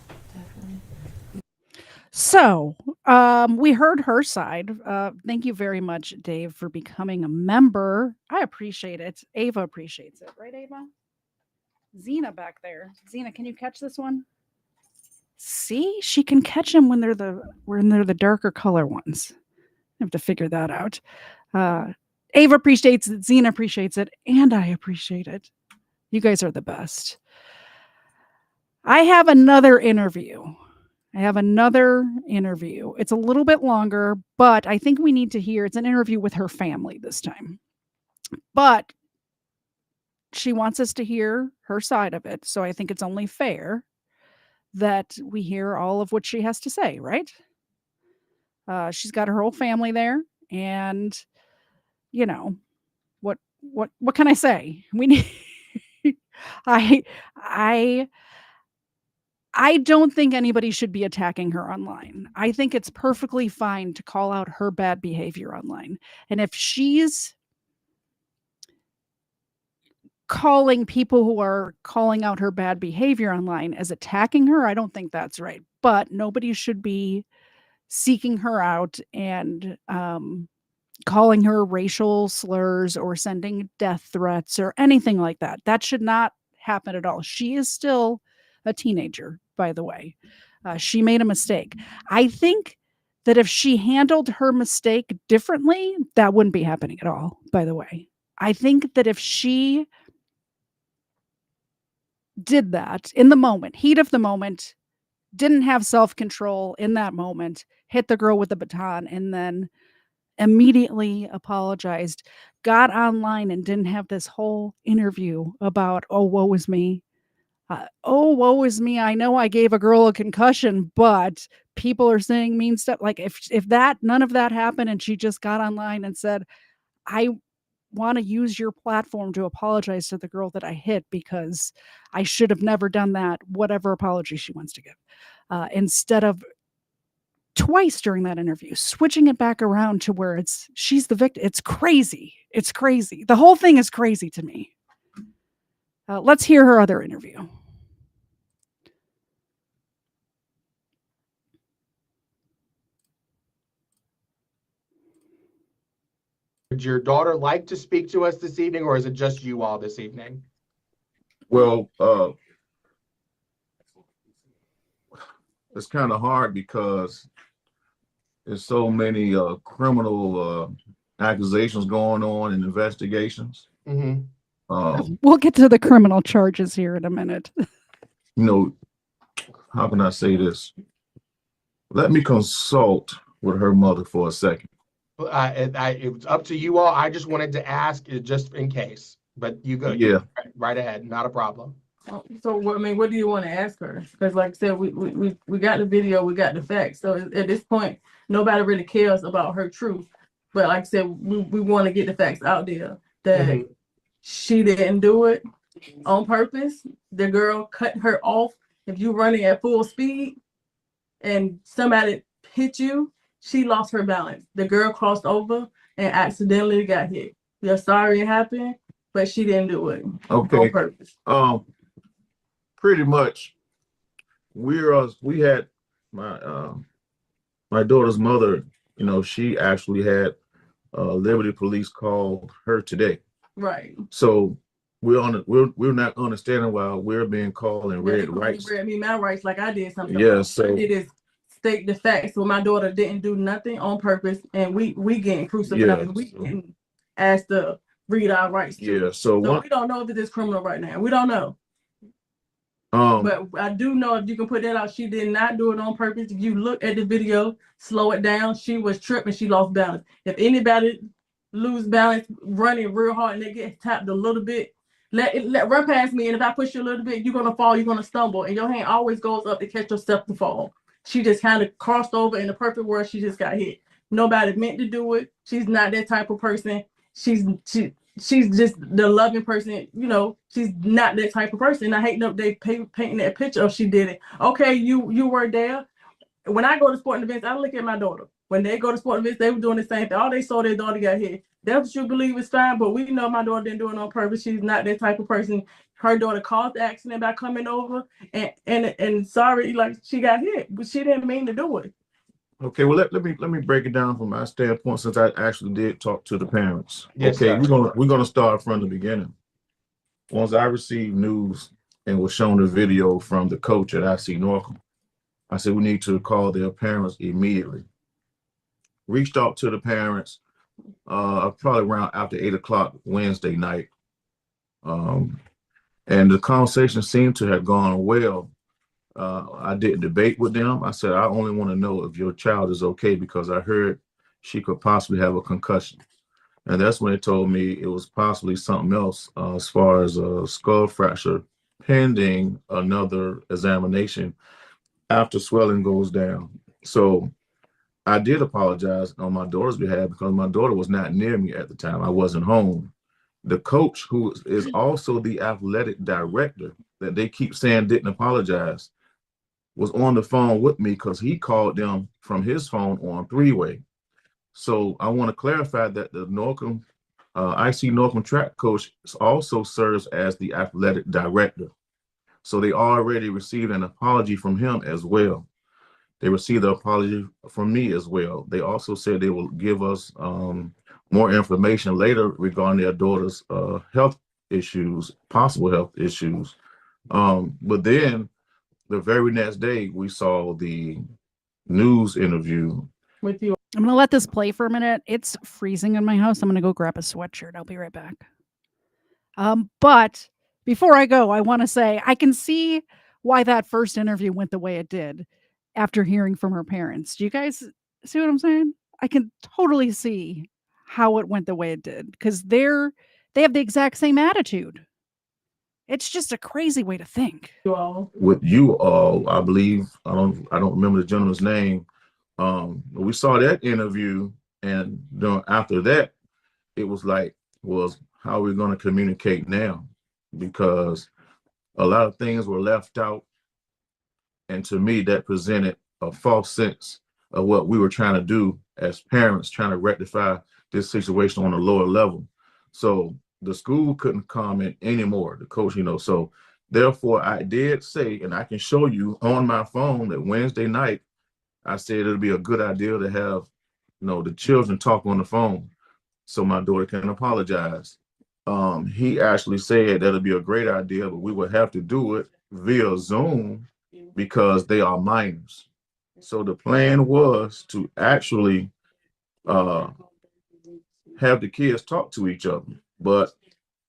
So we heard her side. Thank you very much, Dave, for becoming a member. I appreciate it. Ava appreciates it. Right, Ava? Zena back there. Zena, can you catch this one? See, she can catch them when they're the darker color ones. I have to figure that out. Ava appreciates it. Zena appreciates it. And I appreciate it. You guys are the best. I have another interview. I have another interview. It's a little bit longer, but I think we need to hear it's an interview with her family this time. But she wants us to hear her side of it. So I think it's only fair that we hear all of what she has to say, right? She's got her whole family there, and you know what can I say? We need. I I I don't think anybody should be attacking her online. I think it's perfectly fine to call out her bad behavior online. And if she's calling people who are calling out her bad behavior online as attacking her, I don't think that's right. But nobody should be seeking her out and calling her racial slurs or sending death threats or anything like that. That should not happen at all. She is still a teenager, by the way. She made a mistake. I think that if she handled her mistake differently, that wouldn't be happening at all, by the way. I think that if she did that in the moment, heat of the moment, didn't have self control in that moment, hit the girl with the baton, and then immediately apologized, got online and didn't have this whole interview about, oh, woe is me. Oh, woe is me. I know I gave a girl a concussion, but people are saying mean stuff. Like if that none of that happened and she just got online and said, I want to use your platform to apologize to the girl that I hit because I should have never done that, whatever apology she wants to give. Instead of twice during that interview, switching it back around to where she's the victim. It's crazy. It's crazy. The whole thing is crazy to me. Let's hear her other interview. Would your daughter like to speak to us this evening, or is it just you all this evening? Well, it's kind of hard because there's so many criminal accusations going on and investigations. Mm-hmm. We'll get to the criminal charges here in a minute. How can I say this? Let me consult with her mother for a second. It was up to you all. I just wanted to ask it just in case, but you go. Yeah. Right ahead. Not a problem. So, what do you want to ask her? Because, like I said, we got the video, we got the facts. So at this point, nobody really cares about her truth. But like I said, we want to get the facts out there that she didn't do it on purpose. The girl cut her off. If you're running at full speed and somebody hit you, she lost her balance. The girl crossed over and accidentally got hit. We are sorry it happened, but she didn't do it on purpose. Pretty much, we had my daughter's mother. She actually had Liberty Police call her today. Right. So we're not understanding why we're being called and read rights. Read me my rights like I did something. Yeah. So it is state the facts. So my daughter didn't do nothing on purpose, and we getting crucified. Yeah, and we getting asked to read our rights too. Yeah. So we don't know if it is criminal right now. We don't know. But I do know, if you can put that out, she did not do it on purpose. If you look at the video, slow it down. She was tripping. She lost balance. If anybody lose balance running real hard and they get tapped a little bit, let run past me. And if I push you a little bit, you're gonna fall. You're gonna stumble, and your hand always goes up to catch yourself to fall. She just kind of crossed over in the perfect world. She just got hit. Nobody meant to do it. She's not that type of person. She's just the loving person, she's not that type of person. I hate they painting that picture of she did it. Okay, you were there. When I go to sporting events, I look at my daughter. When they go to sporting events, they were doing the same thing. All they saw their daughter got hit. That's what you believe is fine, but we know my daughter didn't do it on purpose. She's not that type of person. Her daughter caused the accident by coming over and sorry, like she got hit, but she didn't mean to do it. Okay, well let me break it down from my standpoint, since I actually did talk to the parents. Yes, okay, sir. we're gonna start from the beginning. Once I received news and was shown the video from the coach at IC Norcom, I said we need to call their parents immediately. Reached out to the parents probably around after 8:00 Wednesday night. And the conversation seemed to have gone well. I didn't debate with them. I said, I only want to know if your child is okay because I heard she could possibly have a concussion. And that's when they told me it was possibly something else as far as a skull fracture pending another examination after swelling goes down. So I did apologize on my daughter's behalf because my daughter was not near me at the time. I wasn't home. The coach, who is also the athletic director that they keep saying didn't apologize, was on the phone with me because he called them from his phone on three-way. So I want to clarify that the Norcom, IC Norcom track coach also serves as the athletic director. So they already received an apology from him as well. They received an apology from me as well. They also said they will give us more information later regarding their daughter's health issues, possible health issues. But then the very next day, we saw the news interview with you. I'm going to let this play for a minute. It's freezing in my house. I'm going to go grab a sweatshirt. I'll be right back. But before I go, I want to say I can see why that first interview went the way it did after hearing from her parents. Do you guys see what I'm saying? I can totally see how it went the way it did because they have the exact same attitude. It's just a crazy way to think. With you all, I believe, I don't remember the gentleman's name. We saw that interview, and after that, it was like, how are we going to communicate now? Because a lot of things were left out, and to me, that presented a false sense of what we were trying to do as parents, trying to rectify this situation on a lower level. So the school couldn't comment anymore, the coach, so therefore I did say, and I can show you on my phone, that Wednesday night, I said it'll be a good idea to have, the children talk on the phone so my daughter can apologize. He actually said that'll be a great idea, but we would have to do it via Zoom because they are minors. So the plan was to actually have the kids talk to each other. But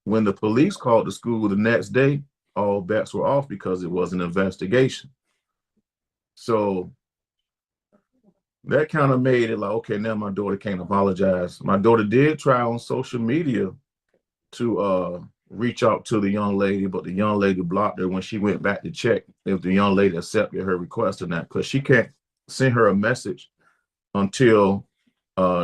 when the police called the school the next day, all bets were off because it was an investigation. So that kind of made it like, okay, now my daughter can't apologize. My daughter did try on social media to reach out to the young lady, but the young lady blocked her when she went back to check if the young lady accepted her request or not, because she can't send her a message until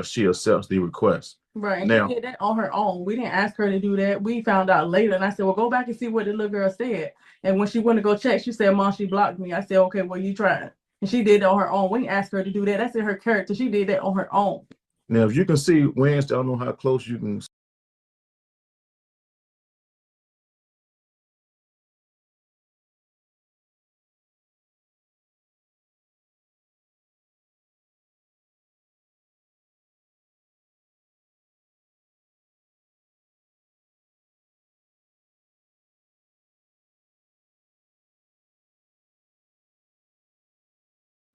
she accepts the request. Right. And Now, she did that on her own. We didn't ask her to do that. We found out later. And I said, well, go back and see what the little girl said. And when she went to go check, she said, Mom, she blocked me. I said, okay, well, you tried. And she did it on her own. We didn't ask her to do that. That's in her character. She did that on her own. Now, if you can see Wednesday, I don't know how close you can.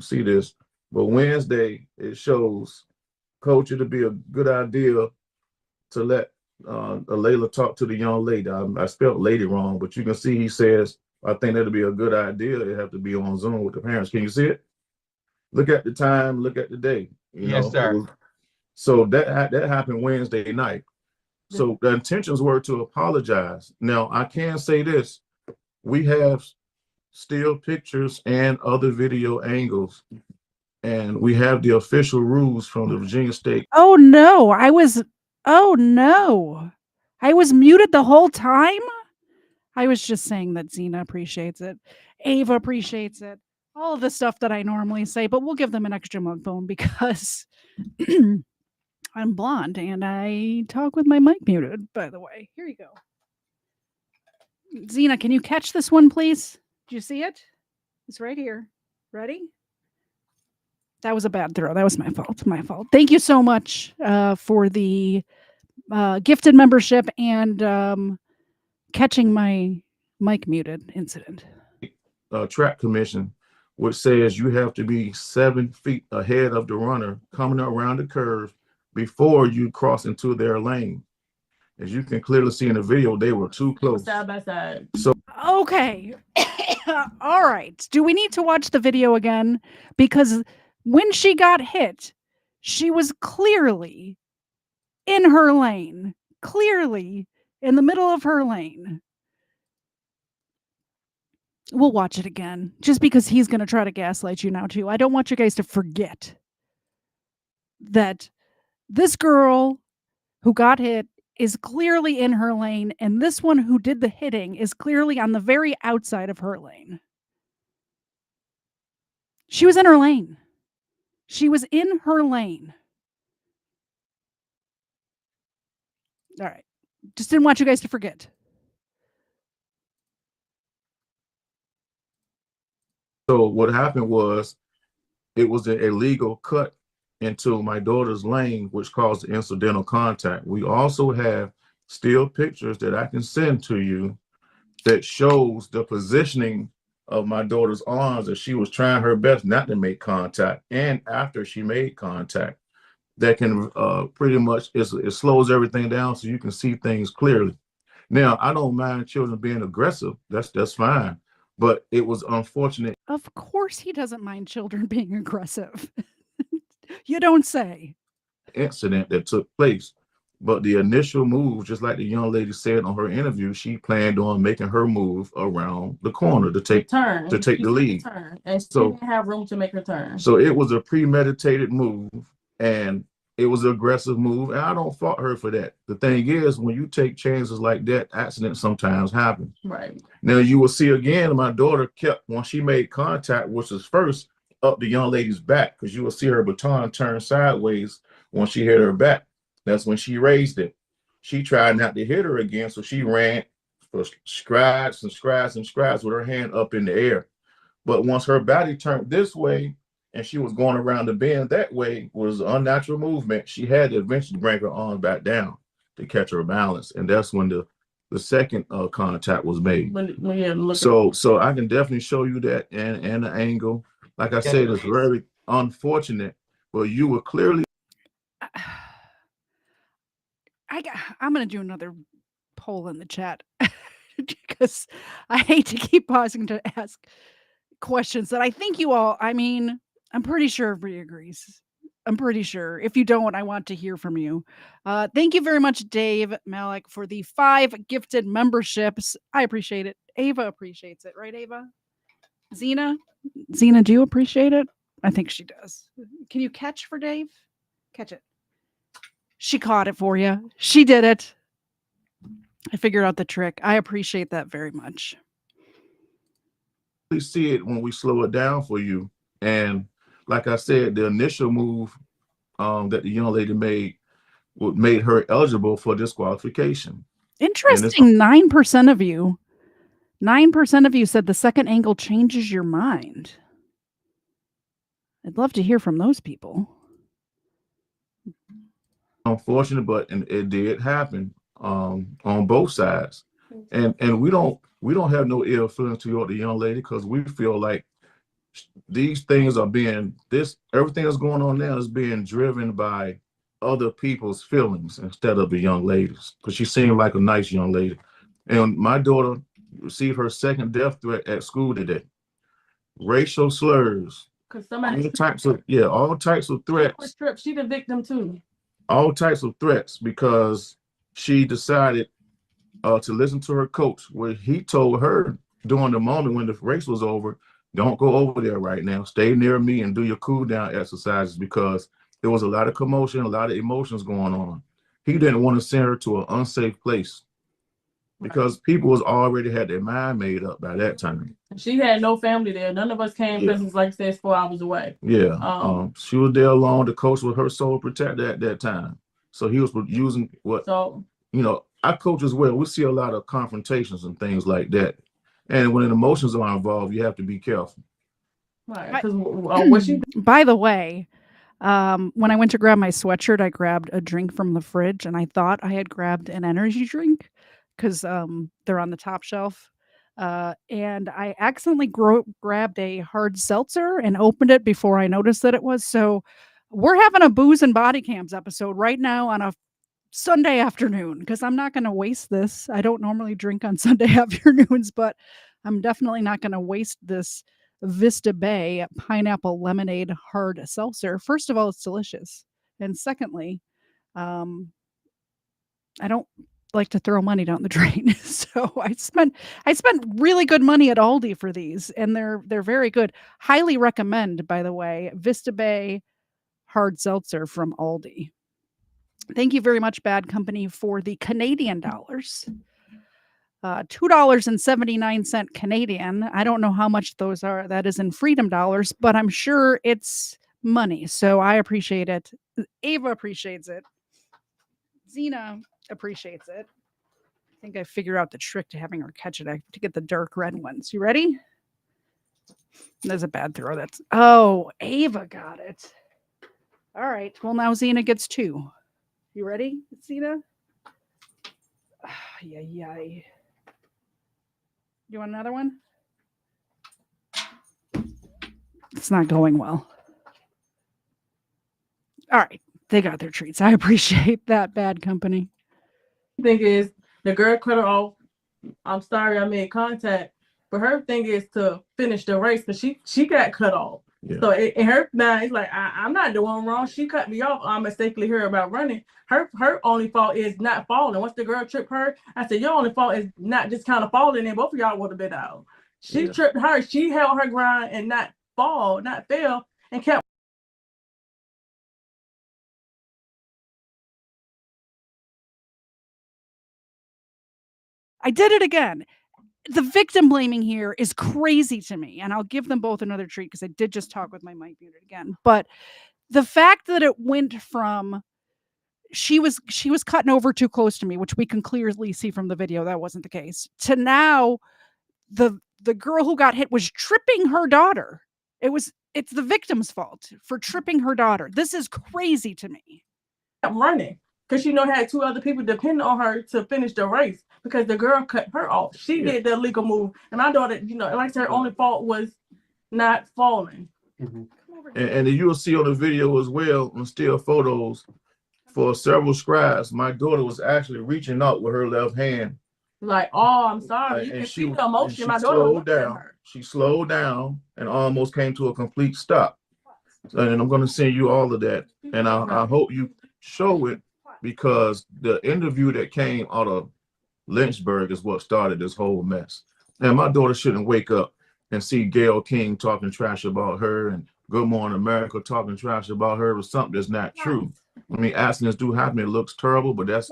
See this, but Wednesday it shows coach it'd be a good idea to let Layla talk to the young lady. I spelled lady wrong, but you can see he says, I think that'd be a good idea. It have to be on Zoom with the parents. Can you see it? Look at the time, look at the day. Yes, sir. So that happened Wednesday night. So the intentions were to apologize. Now I can say this, we have still pictures and other video angles, and we have the official rules from the Virginia State. Oh no, I was muted the whole time. I was just saying that Zena appreciates it. Ava appreciates it. All of the stuff that I normally say, but we'll give them an extra mug phone because I'm blonde and I talk with my mic muted, by the way. Here you go. Zena, can you catch this one, please? Do you see it? It's right here. Ready? That was a bad throw. That was my fault. My fault. Thank you so much for the gifted membership and catching my mic muted incident. Track commission, which says you have to be 7 feet ahead of the runner coming around the curve before you cross into their lane. As you can clearly see in the video, they were too close. Side by side. So okay. All right. Do we need to watch the video again? Because when she got hit, she was clearly in her lane, clearly in the middle of her lane. We'll watch it again just because he's going to try to gaslight you now, too. I don't want you guys to forget that this girl who got hit is clearly in her lane, and this one who did the hitting is clearly on the very outside of her lane. She was in her lane. She was in her lane. All right. Just didn't want you guys to forget. So what happened was it was an illegal cut into my daughter's lane, which caused incidental contact. We also have still pictures that I can send to you that shows the positioning of my daughter's arms as she was trying her best not to make contact, and after she made contact. That can pretty much, it slows everything down so you can see things clearly. Now, I don't mind children being aggressive. That's fine. But it was unfortunate. Of course he doesn't mind children being aggressive. You don't say. Incident that took place. But the initial move, just like the young lady said on her interview, she planned on making her move around the corner to take the lead. And she didn't have room to make her turn. So it was a premeditated move, and it was an aggressive move, and I don't fault her for that. The thing is, when you take chances like that, accidents sometimes happen. Right. Now you will see again, my daughter kept, when she made contact, which was first up the young lady's back, because you will see her baton turn sideways when she hit her back. That's when she raised it. She tried not to hit her again, so she ran for strides and strides and strides with her hand up in the air. But once her body turned this way, and she was going around the bend that way, was unnatural movement. She had to eventually bring her arm back down to catch her balance. And that's when the second contact was made. So I can definitely show you that and the angle. Like I said, it's very unfortunate, but you were clearly. I'm going to do another poll in the chat because I hate to keep pausing to ask questions that I think you all, I mean, I'm pretty sure everybody agrees. I'm pretty sure. If you don't, I want to hear from you. Thank you very much, Dave Malik, for the 5 gifted memberships. I appreciate it. Ava appreciates it, right, Ava? Zena, do you appreciate it? I think she does. Can you catch for Dave? Catch it. She caught it for you. She did it. I figured out the trick. I appreciate that very much. We see it when we slow it down for you. And like I said, the initial move that the young lady made her eligible for disqualification. Interesting. 9% of you. 9% of you said the second angle changes your mind. I'd love to hear from those people. Unfortunate, but it did happen on both sides. And we don't have no ill feelings toward the young lady, because we feel like these things are everything that's going on now is being driven by other people's feelings instead of the young ladies, because she seemed like a nice young lady. And my daughter received her second death threat at school today. Racial slurs, all types of threats. She the victim too. All types of threats, because she decided to listen to her coach, where he told her during the moment when the race was over, don't go over there right now. Stay near me and do your cool down exercises, because there was a lot of commotion, a lot of emotions going on. He didn't want to send her to an unsafe place, because people was already had their mind made up by that time. She had no family there. None of us came because, like I said, it's 4 hours away. Yeah. She was there alone. The coach was her sole protector at that time. So he was using our coach as well. We see a lot of confrontations and things like that. And when emotions are involved, you have to be careful. Right. By the way, when I went to grab my sweatshirt, I grabbed a drink from the fridge, and I thought I had grabbed an energy drink because they're on the top shelf. And I accidentally grabbed a hard seltzer and opened it before I noticed that it was. So we're having a booze and body cams episode right now on a Sunday afternoon, because I'm not going to waste this. I don't normally drink on Sunday afternoons, but I'm definitely not going to waste this Vista Bay pineapple lemonade hard seltzer. First of all, it's delicious. And secondly, um, I don't like to throw money down the drain. So I spent really good money at Aldi for these, and they're very good. Highly recommend, by the way, Vista Bay hard seltzer from Aldi. Thank you very much, Bad Company, for the Canadian dollars. $2.79 Canadian. I don't know how much those are. That is in freedom dollars, but I'm sure it's money. So I appreciate it. Ava appreciates it. Zena appreciates it. I think I figured out the trick to having her catch it. I have to get the dark red ones. You ready? There's a bad throw. Ava got it. All right. Well, now Zena gets 2. You ready, Zena? Yeah. You want another one? It's not going well. All right. They got their treats. I appreciate that, Bad Company. Thing is, the girl cut her off. I'm sorry I made contact, but her thing is to finish the race because she got cut off. Yeah. So in her mind, it's like I'm not doing wrong. She cut me off. I mistakenly heard about running. Her only fault is not falling. Once the girl tripped her, I said your only fault is not just kind of falling, and both of y'all would have been out. She tripped her. She held her ground and not fail, and kept. I did it again. The victim blaming here is crazy to me, and I'll give them both another treat because I did just talk with my mic muted again. But the fact that it went from she was cutting over too close to me, which we can clearly see from the video that wasn't the case, to now the girl who got hit was tripping her daughter. It's the victim's fault for tripping her daughter. This is crazy to me. Running because she had 2 other people depending on her to finish the race because the girl cut her off. She did the illegal move, and my daughter, like her only fault was not falling. Mm-hmm. And you will see on the video as well, on still photos, for several strides, my daughter was actually reaching out with her left hand. Like, oh, I'm sorry. You can see the emotion. My daughter slowed down. She slowed down and almost came to a complete stop. And I'm going to send you all of that. And I hope you show it because the interview that came out of Lynchburg is what started this whole mess. And my daughter shouldn't wake up and see Gayle King talking trash about her and Good Morning America talking trash about her with something that's not true. I mean, accidents do happen. It looks terrible, but that's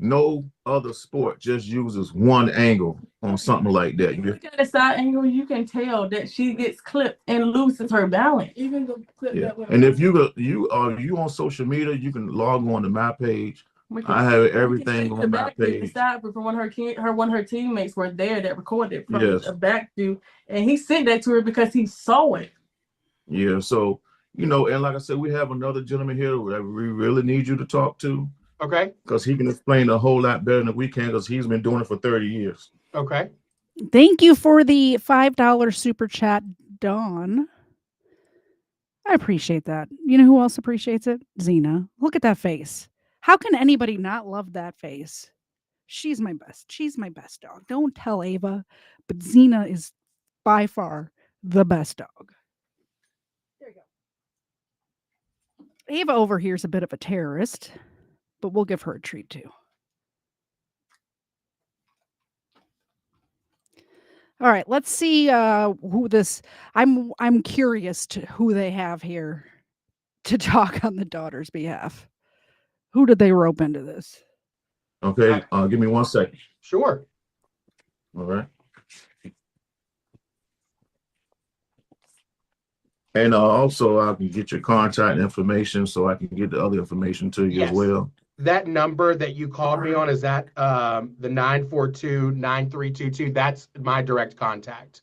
no other sport just uses one angle on something like that. You look at the side angle, you can tell that she gets clipped and loses her balance. Even the clip that and if you on social media, you can log on to my page. I have everything on my page. From one of her teammates were there that recorded from the back view, and he sent that to her because he saw it. Yeah, so and like I said, we have another gentleman here that we really need you to talk to. Okay. Because he can explain a whole lot better than we can because he's been doing it for 30 years. Okay. Thank you for the $5 super chat, Dawn. I appreciate that. You know who else appreciates it? Zena. Look at that face. How can anybody not love that face? She's my best. She's my best dog. Don't tell Ava, but Zena is by far the best dog. There you go. Ava over here is a bit of a terrorist, but we'll give her a treat too. All right, let's see who this. I'm curious to who they have here to talk on the daughter's behalf. Who did they rope into this? Okay, give me 1 second. Sure. All right. And also, I can get your contact information so I can get the other information to you as well. That number that you called me on, is that the 942-9322? That's my direct contact.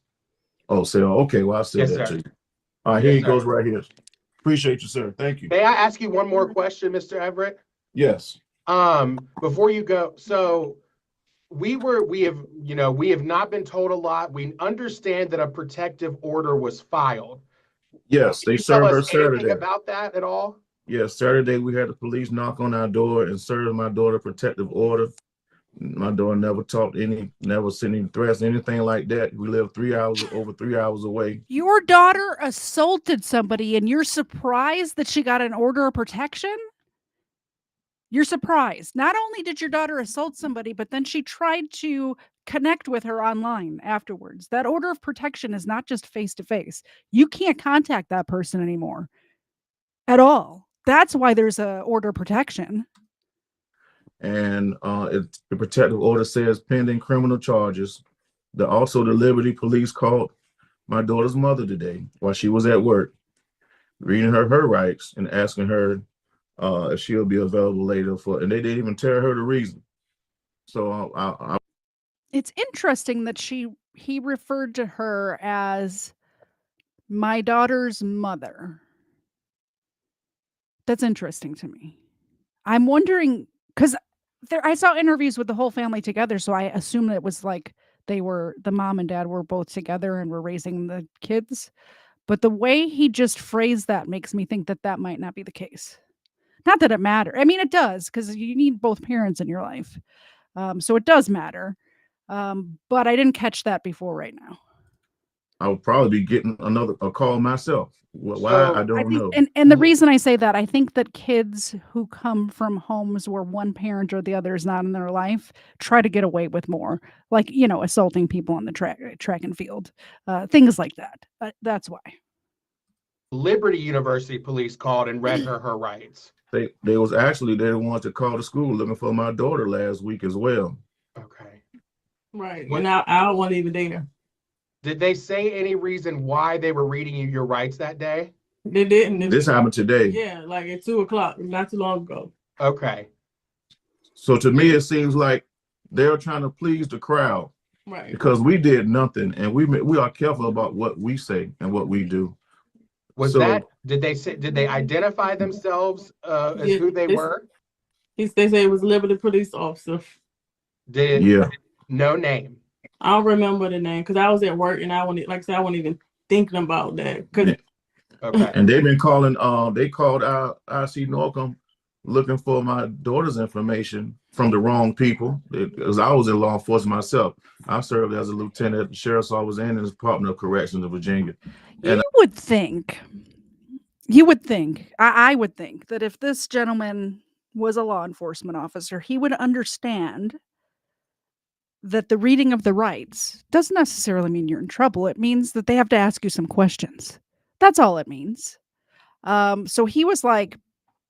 Oh, so okay. Well, I'll send that to you. All right, here he goes right here. Appreciate you, sir. Thank you. May I ask you one more question, Mr. Everett? Yes. Before you go, so we have not been told a lot. We understand that a protective order was filed. Yes, they served her Saturday. About that at all? Yes, Saturday we had the police knock on our door and serve my daughter a protective order. My daughter never never sent any threats, anything like that. We live over 3 hours away. Your daughter assaulted somebody and you're surprised that she got an order of protection? You're surprised. Not only did your daughter assault somebody, but then she tried to connect with her online afterwards. That order of protection is not just face to face. You can't contact that person anymore at all. That's why there's a order of protection. And the protective order says pending criminal charges. The Liberty Police called my daughter's mother today while she was at work, reading her rights and asking her if she'll be available later and they didn't even tell her the reason. So it's interesting that he referred to her as my daughter's mother. That's interesting to me. I'm wondering, because I saw interviews with the whole family together, so I assumed it was like the mom and dad were both together and were raising the kids. But the way he just phrased that makes me think that that might not be the case. Not that it matters. I mean, it does, because you need both parents in your life. So it does matter. But I didn't catch that before right now. I would probably be getting a call myself. Why? I don't know. And the reason I say that, I think that kids who come from homes where one parent or the other is not in their life try to get away with more, like, assaulting people on the track and field, things like that. That's why. Liberty University police called and read her rights. They the ones that called the school looking for my daughter last week as well. Okay. Right. And I wasn't even there. Did they say any reason why they were reading you your rights that day? They didn't. This happened today. Yeah, like at 2:00, not too long ago. Okay. So to me, it seems like they're trying to please the crowd. Right. Because we did nothing, and we are careful about what we say and what we do. Did they identify themselves as who they were? They say it was Liberty police officer. No name. I don't remember the name because I was at work and I wasn't even thinking about that. Okay. And they've been calling. They called IC Norcom looking for my daughter's information from the wrong people. Because I was in law enforcement myself. I served as a lieutenant at the sheriff's office and in the Department of Corrections of Virginia. And you would think, I would think that if this gentleman was a law enforcement officer, he would understand that the reading of the rights doesn't necessarily mean you're in trouble. It means that they have to ask you some questions. That's all it means. So he was like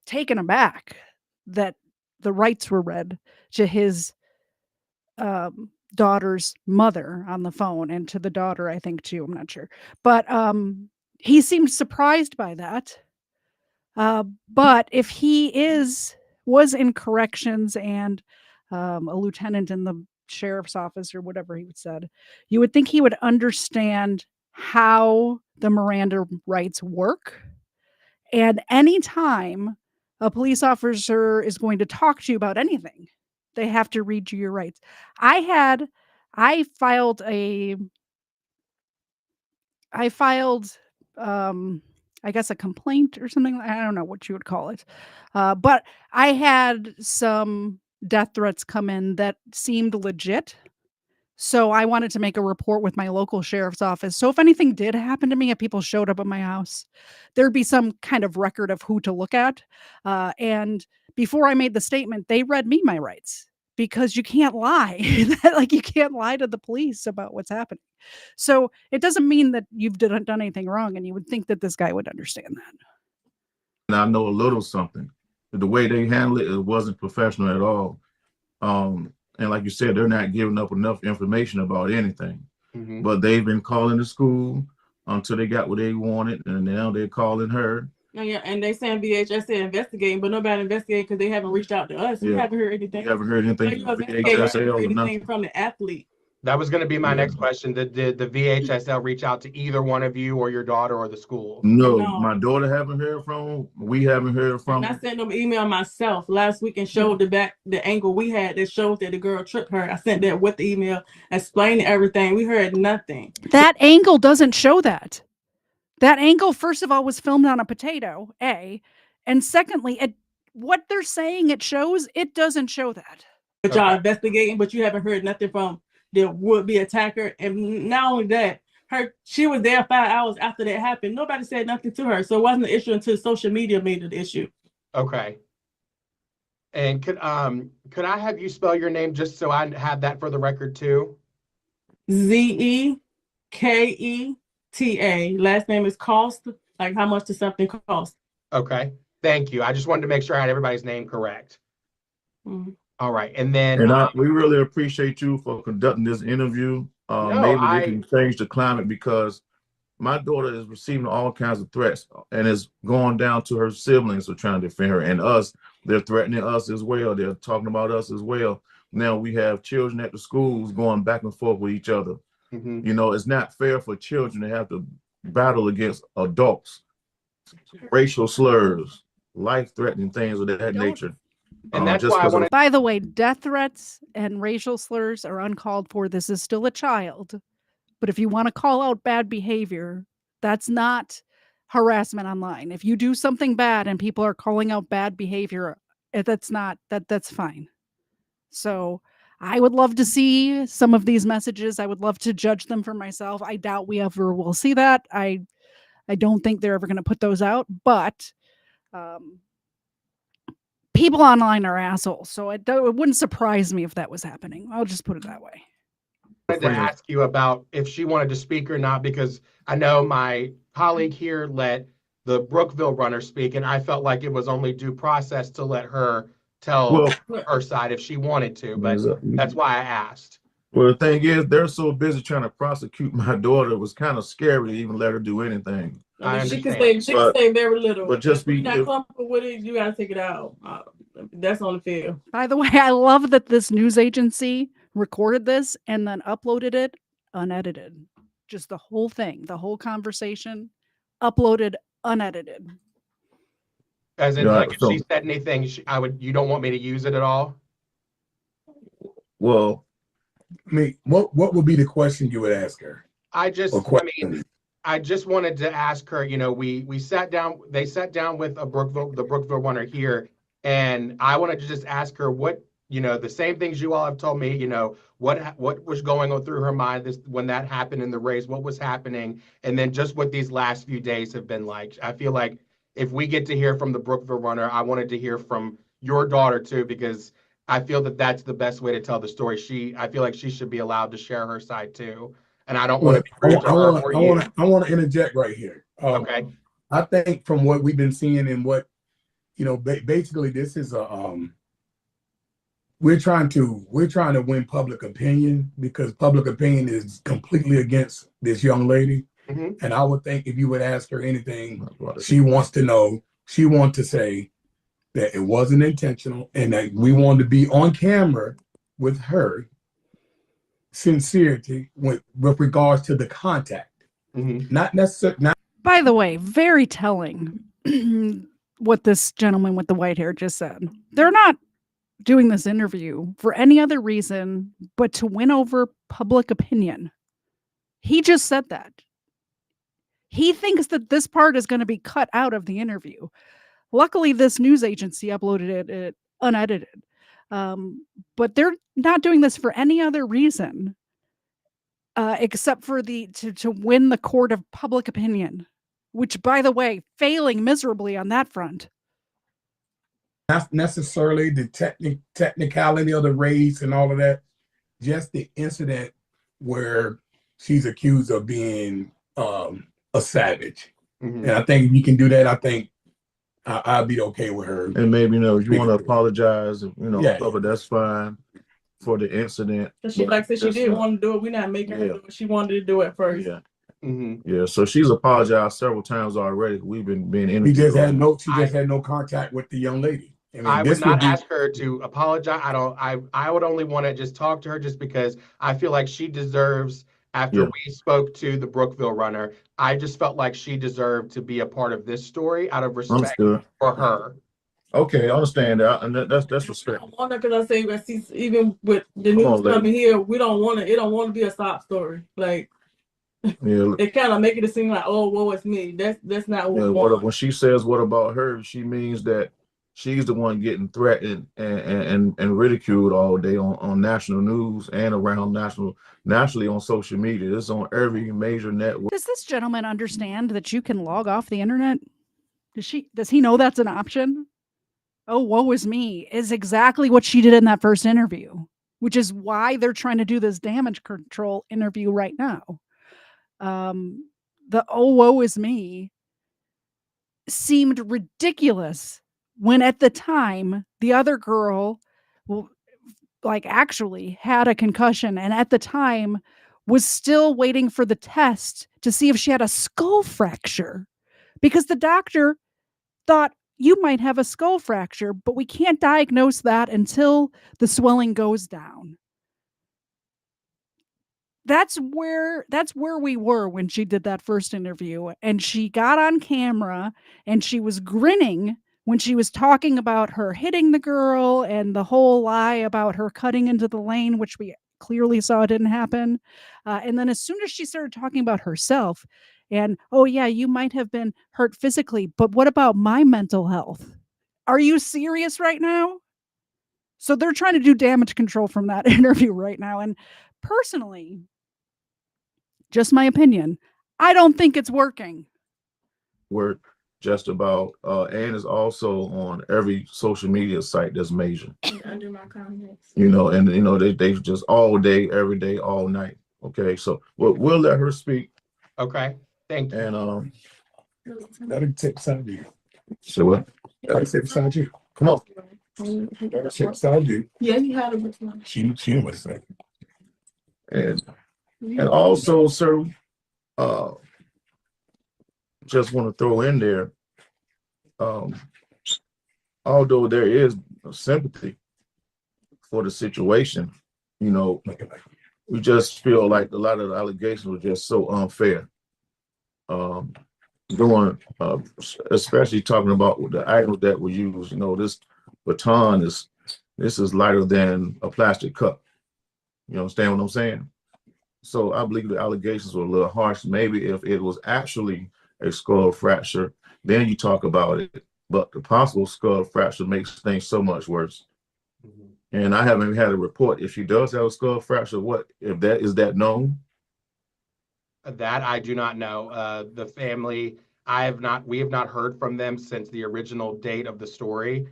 taken aback that the rights were read to his daughter's mother on the phone, and to the daughter, I think, too. I'm not sure. But he seemed surprised by that. But if he was in corrections and a lieutenant in the sheriff's office or whatever he said, you would think he would understand how the Miranda rights work. And anytime a police officer is going to talk to you about anything, they have to read you your rights. I filed I guess a complaint or something. I don't know what you would call it. But I had some death threats come in that seemed legit. So I wanted to make a report with my local sheriff's office. So if anything did happen to me, if people showed up at my house, there'd be some kind of record of who to look at. And before I made the statement, they read me my rights, because you can't lie. Like, you can't lie to the police about what's happening. So it doesn't mean that you've done anything wrong, and you would think that this guy would understand that. And I know a little something. The way they handle it wasn't professional at all. And like you said, they're not giving up enough information about anything. Mm-hmm. But they've been calling the school until they got what they wanted, and now they're calling her. Yeah, and they saying VHS said investigating, but nobody investigating because they haven't reached out to us. We haven't heard anything. You haven't heard anything from anything from the athlete. That was going to be my next question. Did the VHSL reach out to either one of you or your daughter or the school? No, my daughter haven't heard from them. We haven't heard from them. I sent them an email myself last week and showed the angle we had that showed that the girl tripped her. I sent that with the email, explaining everything. We heard nothing. That angle doesn't show that. That angle, first of all, was filmed on a potato, A. And secondly, what they're saying it shows, it doesn't show that. But y'all investigating, but you haven't heard nothing from the would-be attacker. And not only that, she was there 5 hours after that happened. Nobody said nothing to her, so it wasn't an issue until social media made it an issue. Okay. And could I have you spell your name just so I have that for the record too? Zeketa. Last name is Cost. Like how much does something cost? Okay. Thank you. I just wanted to make sure I had everybody's name correct. Mm-hmm. All right. And then we really appreciate you for conducting this interview. They can change the climate, because my daughter is receiving all kinds of threats, and it's going down to her siblings are trying to defend her, and us. They're threatening us as well. They're talking about us as well. Now we have children at the schools going back and forth with each other. Mm-hmm. You know, it's not fair for children to have to battle against adults. Racial slurs, life-threatening things of that nature. And that's why I want to. By the way, death threats and racial slurs are uncalled for. This is still a child. But if you want to call out bad behavior, that's not harassment online. If you do something bad and people are calling out bad behavior, that's fine. So I would love to see some of these messages. I would love to judge them for myself. I doubt we ever will see that. I don't think they're ever going to put those out, but people online are assholes. So it wouldn't surprise me if that was happening. I'll just put it that way. I wanted to ask you about if she wanted to speak or not, because I know my colleague here let the Brookville runner speak, and I felt like it was only due process to let her tell her side if she wanted to, but that's why I asked. Well, the thing is, they're so busy trying to prosecute my daughter, it was kind of scary to even let her do anything. I mean, she can say very little. But just be not comfortable with it, you gotta take it out. That's on the field. By the way, I love that this news agency recorded this and then uploaded it unedited. Just the whole thing, the whole conversation, uploaded unedited. As in, like, if she said anything, you don't want me to use it at all? Well, I mean, what would be the question you would ask her? I just wanted to ask her, you know, we sat down, they sat down with the Brookville runner here, and I wanted to just ask her what, you know, the same things you all have told me, you know, what was going on through her mind when that happened in the race, what was happening, and then just what these last few days have been like. I feel like if we get to hear from the Brookville runner, I wanted to hear from your daughter too, because I feel that that's the best way to tell the story. I feel like she should be allowed to share her side too. And I don't want to be rude to her or you. I want to interject right here. Okay. I think from what we've been seeing and what, you know, basically this is we're trying to win public opinion, because public opinion is completely against this young lady. Mm-hmm. And I would think if you would ask her anything, she wants to know, she wants to say that it wasn't intentional and that we wanted to be on camera with her sincerity with regards to the contact. Mm-hmm. Not necessarily. By the way, very telling what this gentleman with the white hair just said. They're not doing this interview for any other reason but to win over public opinion. He just said that. He thinks that this part is going to be cut out of the interview. Luckily, this news agency uploaded it unedited. But they're not doing this for any other reason except for to win the court of public opinion, which, by the way, failing miserably on that front. Not necessarily the technicality of the race and all of that, just the incident where she's accused of being a savage. Mm-hmm. And I think if you can do that, I think I'll be okay with her. And maybe, you know, if you want to apologize, you know, but that's fine for the incident. She like said she didn't want to do it. We're not making her do it. She wanted to do it first. Yeah. Mm-hmm. Yeah. So she's apologized several times already. We've been being interviewed. She just had no contact with the young lady. I mean, I would not ask her to apologize. I would only want to just talk to her just because I feel like she deserves, after we spoke to the Brookville runner, I just felt like she deserved to be a part of this story out of respect for her. Okay, I understand that, and that's respect. I want to, because I say, even with the news coming here, we don't want to. It don't want to be a sob story. Like, it kind of make it seem like, oh, woe is me. That's not what we want. When she says, "What about her?" she means that she's the one getting threatened and ridiculed all day on national news and around nationally on social media. It's on every major network. Does this gentleman understand that you can log off the internet? Does he know that's an option? Oh, woe is me is exactly what she did in that first interview, which is why they're trying to do this damage control interview right now. The oh, woe is me seemed ridiculous when at the time the other girl like actually had a concussion and at the time was still waiting for the test to see if she had a skull fracture because the doctor thought you might have a skull fracture, but we can't diagnose that until the swelling goes down. That's where we were when she did that first interview, and she got on camera and she was grinning when she was talking about her hitting the girl and the whole lie about her cutting into the lane, which we clearly saw didn't happen. And then as soon as she started talking about herself and, oh yeah, you might have been hurt physically, but what about my mental health? Are you serious right now? So they're trying to do damage control from that interview right now. And personally, just my opinion, I don't think it's working. We're just about, and is also on every social media site that's major. Under my comments. They just all day, every day, all night. Okay, so we'll let her speak. Okay, thank you. And Let her sit beside you. so what? Let her sit beside you. Come on. Let her sit beside you. Yeah, you had a before. She knew what to say. And also, sir, just want to throw in there, although there is sympathy for the situation, we just feel like a lot of the allegations were just so unfair. Especially talking about the items that were used, this baton this is lighter than a plastic cup. You understand what I'm saying? So I believe the allegations were a little harsh. Maybe if it was actually a skull fracture, then you talk about it. But the possible skull fracture makes things so much worse. Mm-hmm. And I haven't had a report. If she does have a skull fracture, is that known? That I do not know. The family, we have not heard from them since the original date of the story.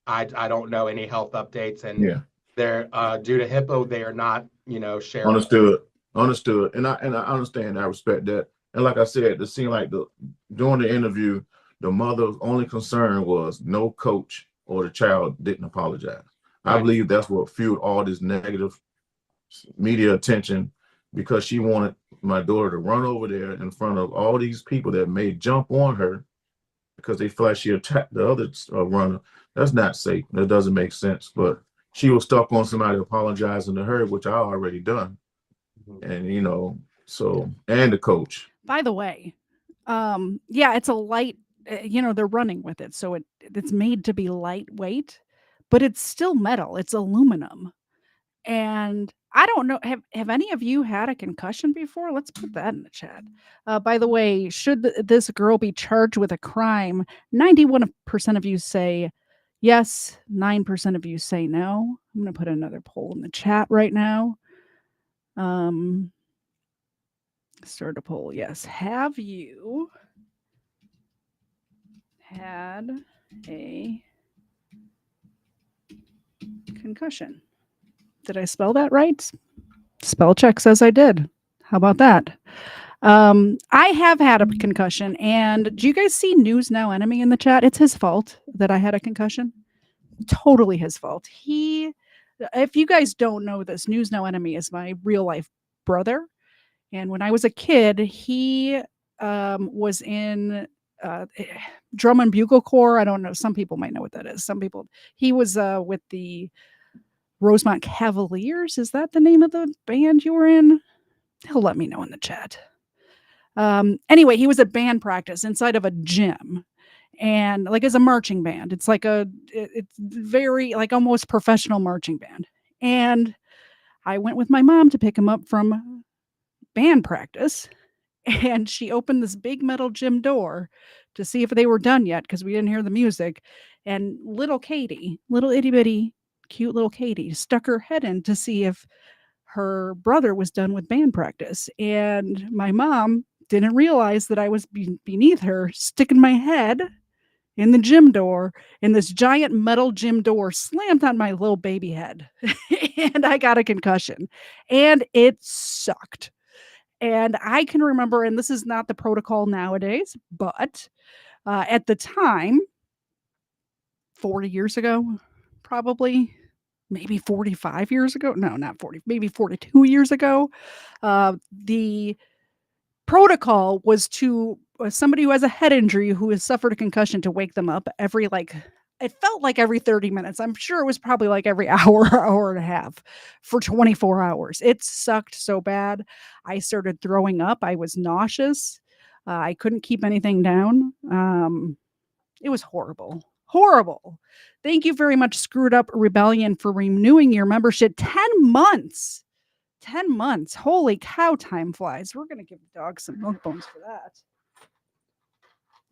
I don't know any health updates, and they're due to HIPAA, they are not, sharing. Understood. And I understand. I respect that. And like I said, it seemed like during the interview, the mother's only concern was no coach or the child didn't apologize. Right. I believe that's what fueled all this negative media attention, because she wanted my daughter to run over there in front of all these people that may jump on her because they feel like she attacked the other runner. That's not safe. That doesn't make sense. But she was stuck on somebody apologizing to her, which I already done. And, and the coach. By the way, it's a light, they're running with it. So it's made to be lightweight, but it's still metal. It's aluminum. And I don't know, have any of you had a concussion before? Let's put that in the chat. By the way, should this girl be charged with a crime? 91% of you say yes, 9% of you say no. I'm going to put another poll in the chat right now. Start a poll. Yes. Have you had a concussion? Did I spell that right? Spell check says I did. How about that? I have had a concussion, and do you guys see News Now Enemy in the chat? It's his fault that I had a concussion. Totally his fault. If you guys don't know this, News Now Enemy is my real life brother. And when I was a kid, he was in drum and bugle corps. I don't know. Some people might know what that is. He was with the Rosemont Cavaliers. Is that the name of the band you were in? He'll let me know in the chat. Anyway, he was at band practice inside of a gym, and like as a marching band. It's like it's very like almost professional marching band. And I went with my mom to pick him up from band practice, and she opened this big metal gym door to see if they were done yet because we didn't hear the music. And little Katie, little itty bitty, cute little Katie, stuck her head in to see if her brother was done with band practice. And my mom didn't realize that I was beneath her, sticking my head in the gym door, and this giant metal gym door slammed on my little baby head. And I got a concussion. And it sucked. And I can remember, and this is not the protocol nowadays, but at the time, 40 years ago, probably, maybe 45 years ago. No, not 40, maybe 42 years ago. The protocol was to somebody who has a head injury who has suffered a concussion to wake them up every it felt like every 30 minutes. I'm sure it was probably like every hour, hour and a half for 24 hours. It sucked so bad. I started throwing up. I was nauseous. I couldn't keep anything down. It was horrible. Horrible. Thank you very much, Screwed Up Rebellion, for renewing your membership. 10 months. 10 months. Holy cow, time flies. We're going to give the dog some milk bones for that.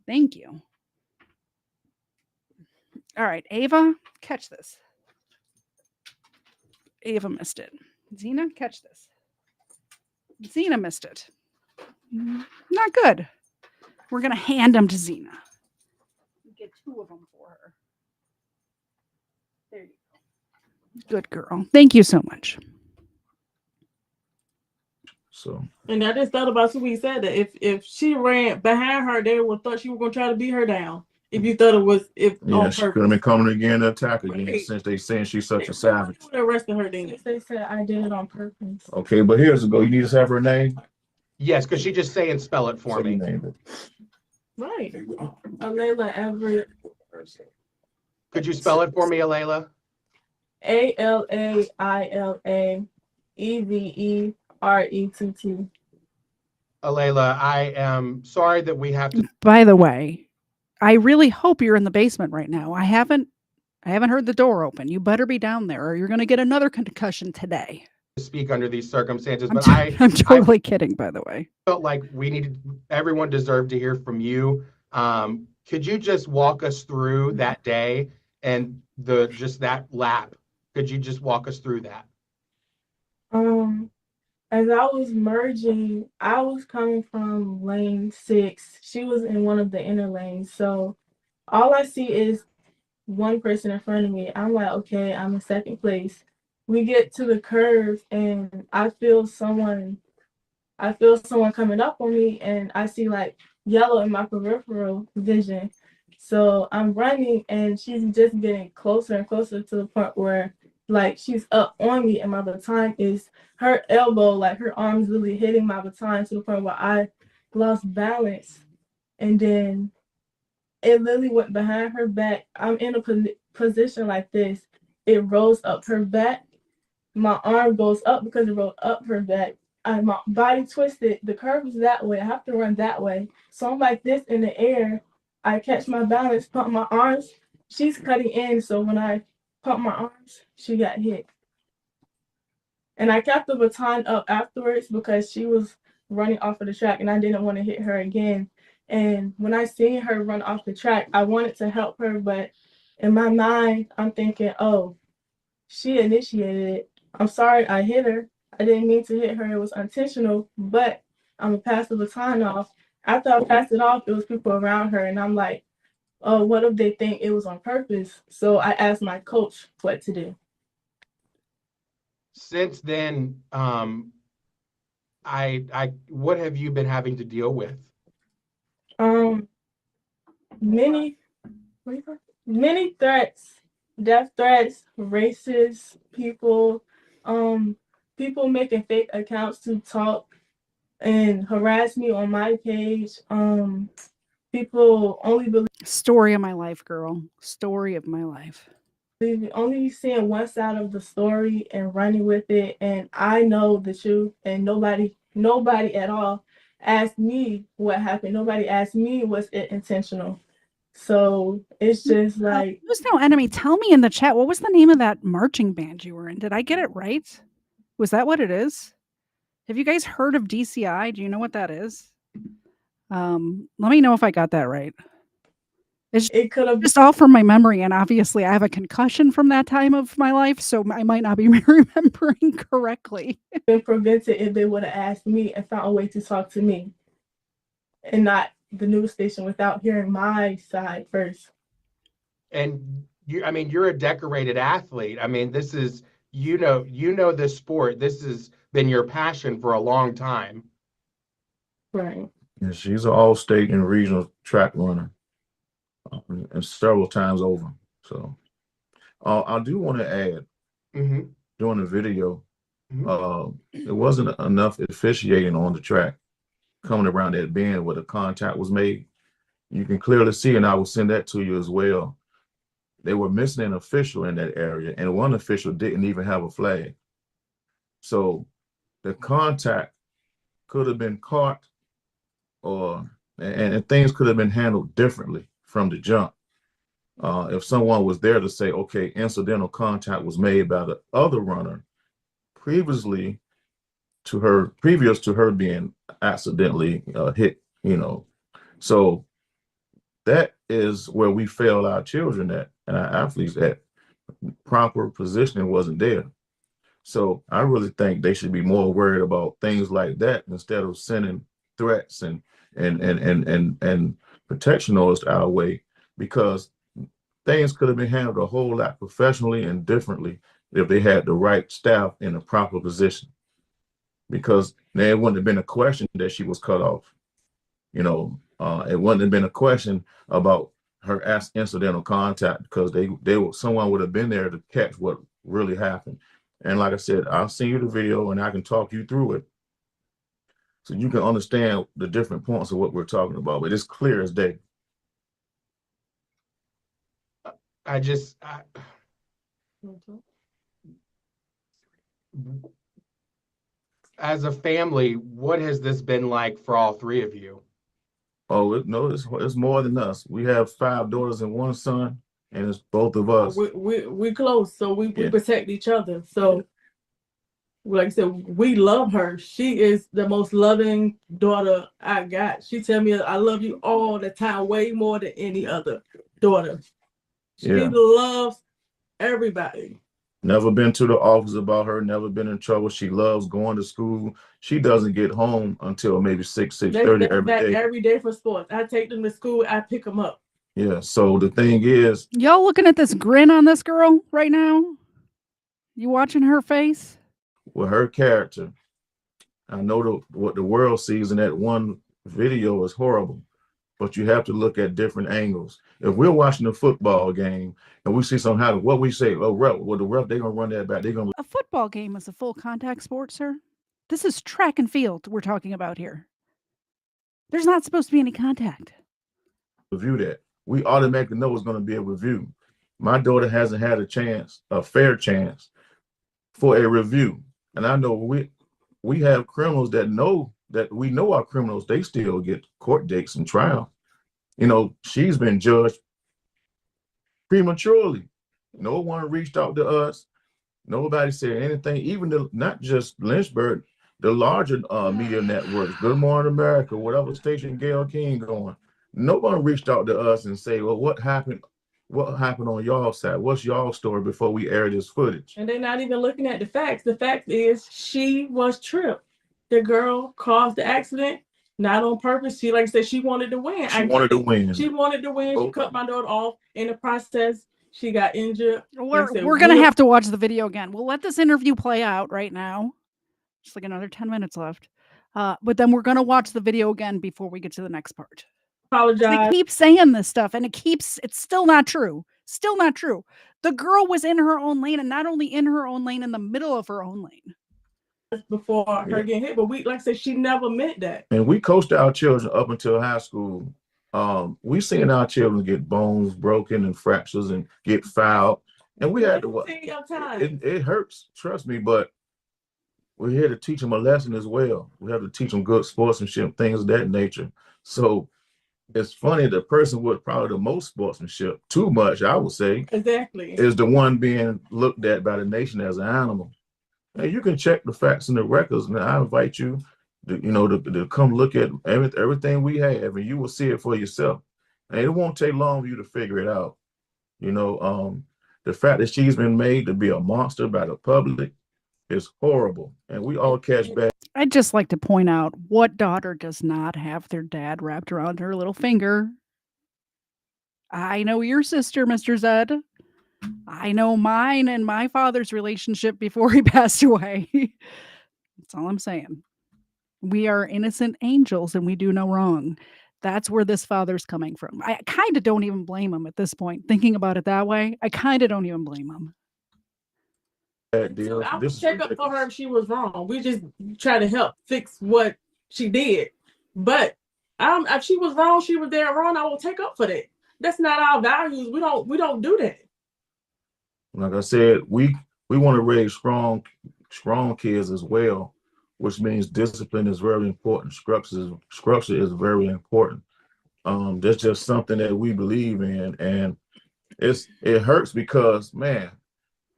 Thank you. All right, Ava, catch this. Ava missed it. Zena, catch this. Zena missed it. Not good. We're going to hand them to Zena. Get 2 of them for her. There you go. Good girl. Thank you so much. So, And I just thought about what he said that if she ran behind her, they would thought she was gonna try to beat her down. If you thought it was on she purpose. could have been coming again to attack again Right. since they saying she's such a savage. They would have arrested her then. They said I did it on purpose. Okay, but here's the go. You need to have her name. Yes, could she just say and spell it for So you me? named it. Right. Alayla Everett. Could you spell it for me, Alayla? ALAILAEVERETT. Alayla, I am sorry that we have to By the way, I really hope you're in the basement right now. I haven't heard the door open. You better be down there or you're going to get another concussion today. speak under these circumstances, I'm, but I'm totally kidding, by the way. felt like everyone deserved to hear from you. Could you just walk us through that day and that lap? Could you just walk us through that? As I was merging, I was coming from lane 6. She was in one of the inner lanes. So all I see is one person in front of me. I'm like, okay, I'm in second place. We get to the curve and I feel someone coming up on me and I see like yellow in my peripheral vision. So I'm running and she's just getting closer and closer to the point where like she's up on me and my baton is her elbow, like her arm's really hitting my baton to the point where I lost balance. And then it literally went behind her back. I'm in a position like this. It rolls up her back. My arm goes up because it rolled up her back. My body twisted. The curve is that way. I have to run that way. So I'm like this in the air. I catch my balance, pump my arms. She's cutting in. So when I pump my arms, she got hit. And I kept the baton up afterwards because she was running off of the track and I didn't want to hit her again. And when I seen her run off the track, I wanted to help her. But in my mind, I'm thinking, oh, she initiated it. I'm sorry I hit her. I didn't mean to hit her. It was intentional, but I'm going to pass the baton off. After I passed it off, it was people around her. And I'm like, oh, what if they think it was on purpose? So I asked my coach what to do. Since then, what have you been having to deal with? Many threats, death threats, racist people, people making fake accounts to talk and harass me on my page. People only believe. Story of my life, girl. Story of my life. Only seeing one side of the story and running with it, and I know the truth, and nobody at all asked me what happened. Nobody asked me, was it intentional? So it's just like There's no enemy. Tell me in the chat, what was the name of that marching band you were in? Did I get it right? Was that what it is? Have you guys heard of DCI? Do you know what that is? Let me know if I got that right. It could have just all from my memory, and obviously I have a concussion from that time of my life, so I might not be remembering correctly. been prevented if they would have asked me and found a way to talk to me and not the news station without hearing my side first. And I mean, you're a decorated athlete. I mean, this is, you know this sport. This has been your passion for a long time. Right. And she's an all-state and regional track runner, and several times over. So I do want to add, during the video, it wasn't enough officiating on the track coming around that bend where the contact was made. You can clearly see, and I will send that to you as well. They were missing an official in that area, and one official didn't even have a flag. So the contact could have been caught, and things could have been handled differently from the jump. If someone was there to say, okay, incidental contact was made by the other runner previous to her being accidentally hit, So that is where we fail our children at and our athletes at. Proper positioning wasn't there. So I really think they should be more worried about things like that instead of sending threats and protection orders our way, because things could have been handled a whole lot professionally and differently if they had the right staff in a proper position, because there wouldn't have been a question that she was cut off. It wouldn't have been a question about her incidental contact, because someone would have been there to catch what really happened. And like I said, I'll send you the video and I can talk you through it so you can understand the different points of what we're talking about. But it's clear as day. As a family, what has this been like for all three of you? Oh, no, it's more than us. We have 5 daughters and 1 son, and it's both of us. We close, so we protect each other. So, like I said, we love her. She is the most loving daughter I got. She tell me I love you all the time, way more than any other daughter. She loves everybody. Never been to the office about her, never been in trouble. She loves going to school. She doesn't get home until maybe 6:30 every day. Every day for sports. I take them to school, I pick them up. Yeah, so the thing is, y'all looking at this grin on this girl right now? You watching her face? With her character, I know what the world sees in that one video is horrible, but you have to look at different angles. If we're watching a football game and we see something happen, what we say, oh, ref, well, the ref, they're going to run that back. A football game is a full contact sport, sir. This is track and field we're talking about here. There's not supposed to be any contact. Review that. We automatically know it's going to be a review. My daughter hasn't had a fair chance for a review. And I know we have criminals that we know are criminals. They still get court dates and trial. She's been judged prematurely. No one reached out to us. Nobody said anything. Even not just Lynchburg, the larger media networks, Good Morning America, whatever station Gayle King going. No one reached out to us and say, well, what happened? What happened on y'all side? What's y'all story before we air this footage? And they're not even looking at the facts. The fact is she was tripped. The girl caused the accident, not on purpose. She, like I said, she wanted to win. She wanted to win. She cut my daughter off. In the process, she got injured. We're going to have to watch the video again. We'll let this interview play out right now. Just like another 10 minutes left. But then we're going to watch the video again before we get to the next part. Apologize. They keep saying this stuff and it's still not true. Still not true. The girl was in her own lane, and not only in her own lane, in the middle of her own lane. Before her getting hit, but like I said, she never meant that. And we coached our children up until high school. We seen our children get bones broken and fractures and get fouled. And we had to it hurts, trust me, but we're here to teach them a lesson as well. We have to teach them good sportsmanship, things of that nature. So it's funny, the person with probably the most sportsmanship, too much, I would say, exactly, is the one being looked at by the nation as an animal. And you can check the facts and the records, and I invite you, to come look at everything we have, and you will see it for yourself. And it won't take long for you to figure it out. The fact that she's been made to be a monster by the public is horrible, and we all catch bad. I'd just like to point out, what daughter does not have their dad wrapped around her little finger? I know your sister, Mr. Zed. I know mine and my father's relationship before he passed away. That's all I'm saying. We are innocent angels and we do no wrong. That's where this father's coming from. I kind of don't even blame him at this point. Thinking about it that way, I kind of don't even blame him. Deal. I would check up for her if she was wrong. We just try to help fix what she did. But if she was wrong, she was there wrong. I will take up for that. That's not our values. We don't do that. Like I said, we want to raise strong kids as well, which means discipline is very important. Structure is very important. That's just something that we believe in, and it hurts because, man,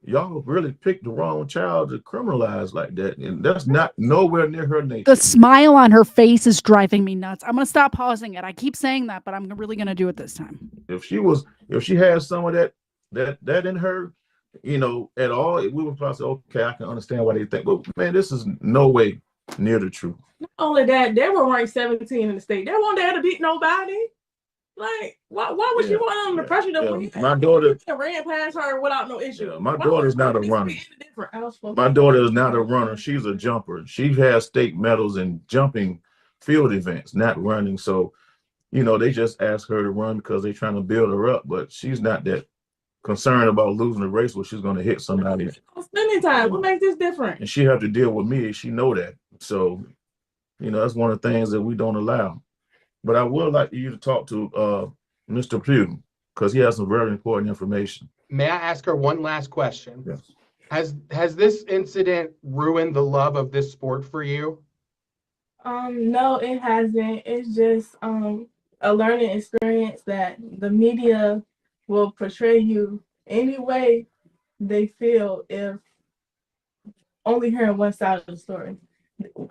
y'all really picked the wrong child to criminalize like that, and that's not nowhere near her nature. The smile on her face is driving me nuts. I'm gonna stop pausing it. I keep saying that, but I'm really gonna do it this time. If she has some of that in her, at all, we would probably say, okay, I can understand why they think. But man, this is no way near the truth. Not only that, they were ranked 17 in the state. They weren't there to beat nobody. Like, why would she want under pressure to win? My daughter ran past her without no issue. My daughter's not a runner. My daughter is not a runner. She's a jumper. She has state medals in jumping field events, not running. So, they just ask her to run because they're trying to build her up, but she's not that concerned about losing the race where she's going to hit somebody. Spending time. What makes this different? And she have to deal with me. She know that. So, that's one of the things that we don't allow. But I would like you to talk to Mr. Pugh because he has some very important information. May I ask her one last question? Yes. Has this incident ruined the love of this sport for you? No, it hasn't. It's just a learning experience that the media will portray you any way they feel if only hearing one side of the story.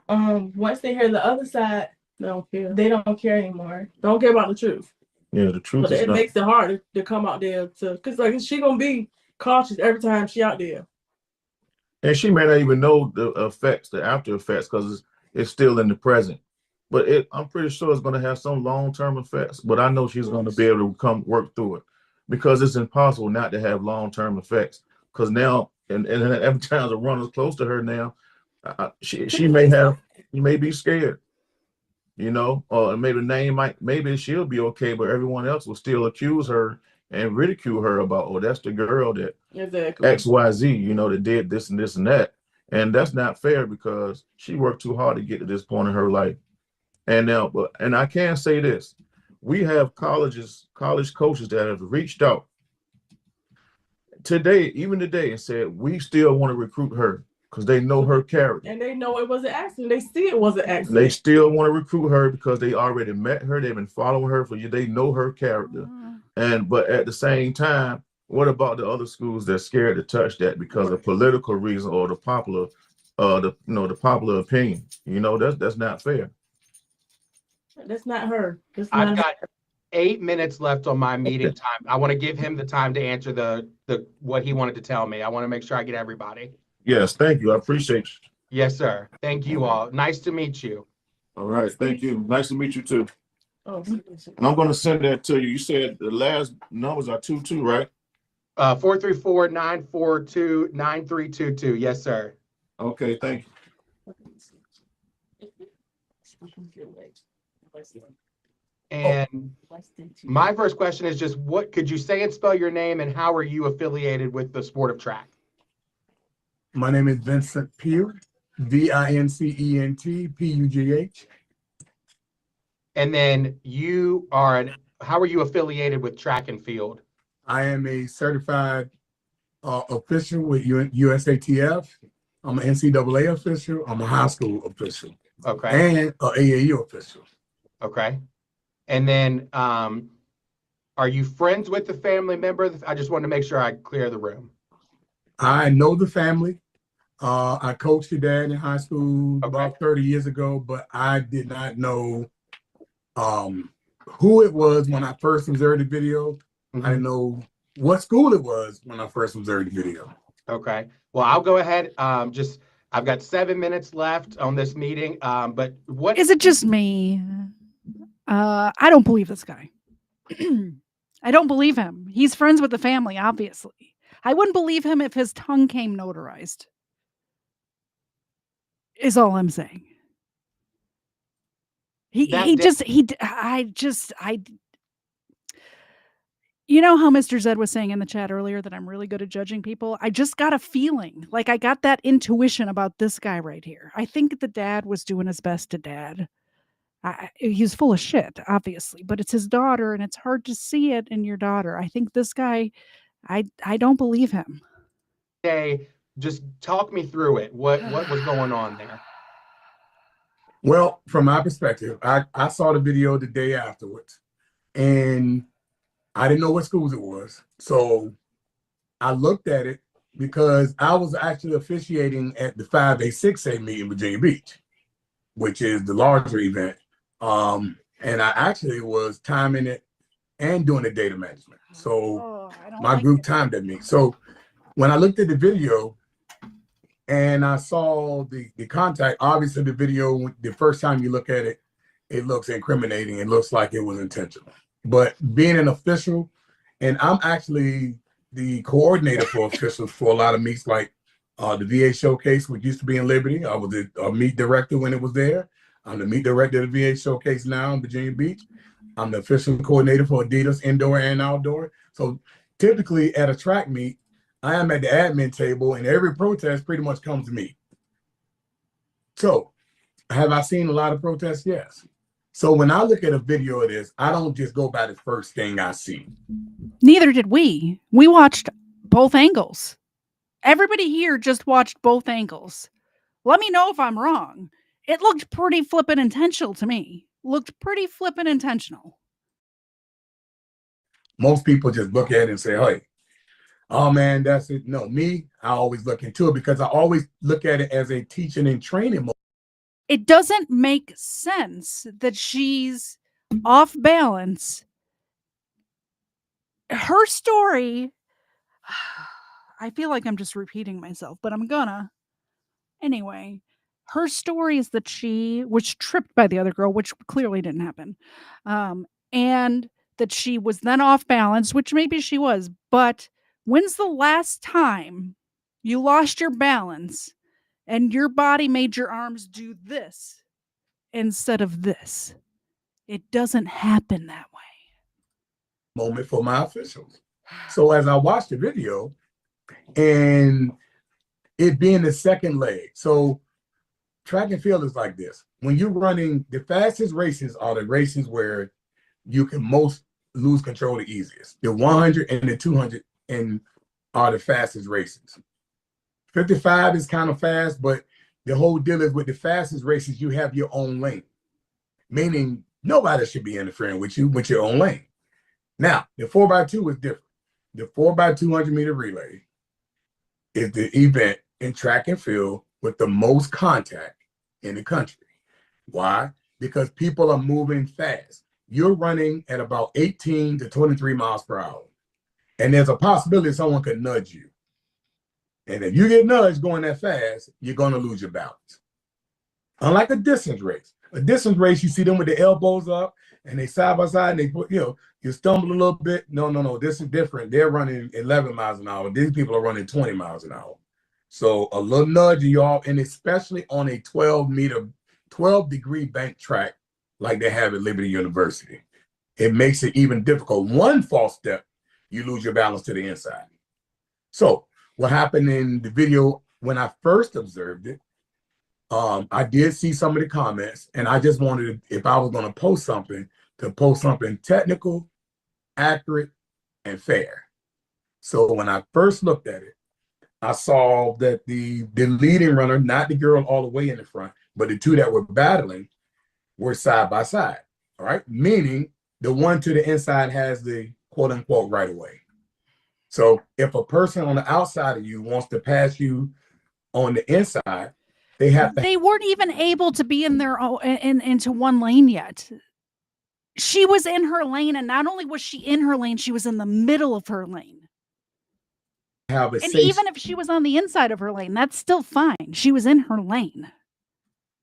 Once they hear the other side, they don't care anymore. Don't care about the truth. Yeah, the truth But is it makes it harder to come out there because she gonna be cautious every time she out there. And she may not even know the after effects, because it's still in the present. But I'm pretty sure it's going to have some long-term effects. But I know she's going to be able to work through it, because it's impossible not to have long-term effects. Because now, and every time the runner's close to her now, she may be scared, or maybe she'll be okay, but everyone else will still accuse her and ridicule her about, that's the girl that XYZ, that did this and this and that. And that's not fair, because she worked too hard to get to this point in her life. And I can say this, we have college coaches that have reached out even today, and said, we still want to recruit her because they know her character. And they know it was an accident. They see it was an accident. They still want to recruit her because they already met her. They've been following her for years. They know her character. But at the same time, what about the other schools that's scared to touch that because of political reason or the popular, the popular opinion? That's not fair. That's not her. I've got 8 minutes left on my meeting time. I want to give him the time to answer the what he wanted to tell me. I want to make sure I get everybody. Yes, thank you. I appreciate you. Yes, sir. Thank you all. Nice to meet you. All right, thank you. Nice to meet you too. And I'm going to send that to you. You said the last numbers are 22, right? 434-942-9322. Yes, sir. Okay, thank you. And my first question is just, what could you say and spell your name, and how are you affiliated with the sport of track? My name is Vincent Pugh, Vincent Pugh. And then how are you affiliated with track and field? I am a certified official with USATF. I'm an NCAA official. I'm a high school official. Okay. And an AAU official. Okay. And then are you friends with the family member? I just wanted to make sure I clear the room. I know the family. I coached your dad in high school about 30 years ago, but I did not know who it was when I first observed the video. I didn't know what school it was when I first observed the video. Okay. Well, I'll go ahead. I've got 7 minutes left on this meeting. But what is it? Just me? I don't believe this guy. I don't believe him. He's friends with the family, obviously. I wouldn't believe him if his tongue came notarized. Is all I'm saying. You know how Mr. Zed was saying in the chat earlier that I'm really good at judging people? I just got a feeling, like I got that intuition about this guy right here. I think the dad was doing his best to dad. He's full of shit, obviously, but it's his daughter, and it's hard to see it in your daughter. I think this guy, I don't believe him. Okay, just talk me through it. What was going on there? Well, from my perspective, I saw the video the day afterwards, and I didn't know what schools it was. So I looked at it because I was actually officiating at the 5A, 6A meet in Virginia Beach, which is the larger event. And I actually was timing it and doing the data management. So my group timed at me. So when I looked at the video and I saw the contact, obviously the video, the first time you look at it, it looks incriminating. It looks like it was intentional. But being an official, and I'm actually the coordinator for officials for a lot of meets like the VA Showcase, which used to be in Liberty. I was a meet director when it was there. I'm the meet director of the VA Showcase now in Virginia Beach. I'm the official coordinator for Adidas indoor and outdoor. So typically at a track meet, I am at the admin table and every protest pretty much comes to me. So have I seen a lot of protests? Yes. So when I look at a video of this, I don't just go by the first thing I see. Neither did we. We watched both angles. Everybody here just watched both angles. Let me know if I'm wrong. It looked pretty flippin' intentional to me. Looked pretty flippin' intentional. Most people just look at it and say, hey, oh man, that's it. No, me, I always look into it because I always look at it as a teaching and training mode. It doesn't make sense that she's off balance. Her story, I feel like I'm just repeating myself, but I'm gonna. Anyway, her story is that she was tripped by the other girl, which clearly didn't happen. And that she was then off balance, which maybe she was. But when's the last time you lost your balance and your body made your arms do this instead of this? It doesn't happen that way. Moment for my officials. So as I watched the video and it being the second leg, so track and field is like this. When you're running, the fastest races are the races where you can most lose control the easiest. The 100 and the 200 are the fastest races. 55 is kind of fast, but the whole deal is with the fastest races, you have your own lane, meaning nobody should be interfering with you with your own lane. Now, the 4x2 is different. The 4x200 meter relay is the event in track and field with the most contact in the country. Why? Because people are moving fast. You're running at about 18 to 23 miles per hour. And there's a possibility someone could nudge you. And if you get nudged going that fast, you're going to lose your balance. Unlike a distance race. A distance race, you see them with the elbows up and they side by side and they put, you stumble a little bit. No. This is different. They're running 11 miles an hour. These people are running 20 miles an hour. So a little nudge and y'all, and especially on a 12-degree bank track like they have at Liberty University, it makes it even difficult. One false step, you lose your balance to the inside. So what happened in the video when I first observed it, I did see some of the comments, and I just wanted, if I was going to post something, to post something technical, accurate, and fair. So when I first looked at it, I saw that the leading runner, not the girl all the way in the front, but the two that were battling were side by side, all right? Meaning the one to the inside has the quote unquote right of way. So if a person on the outside of you wants to pass you on the inside, they have to. They weren't even able to be in their own into one lane yet. She was in her lane, and not only was she in her lane, she was in the middle of her lane. Have a And safe even if she was on the inside of her lane, that's still fine. She was in her lane.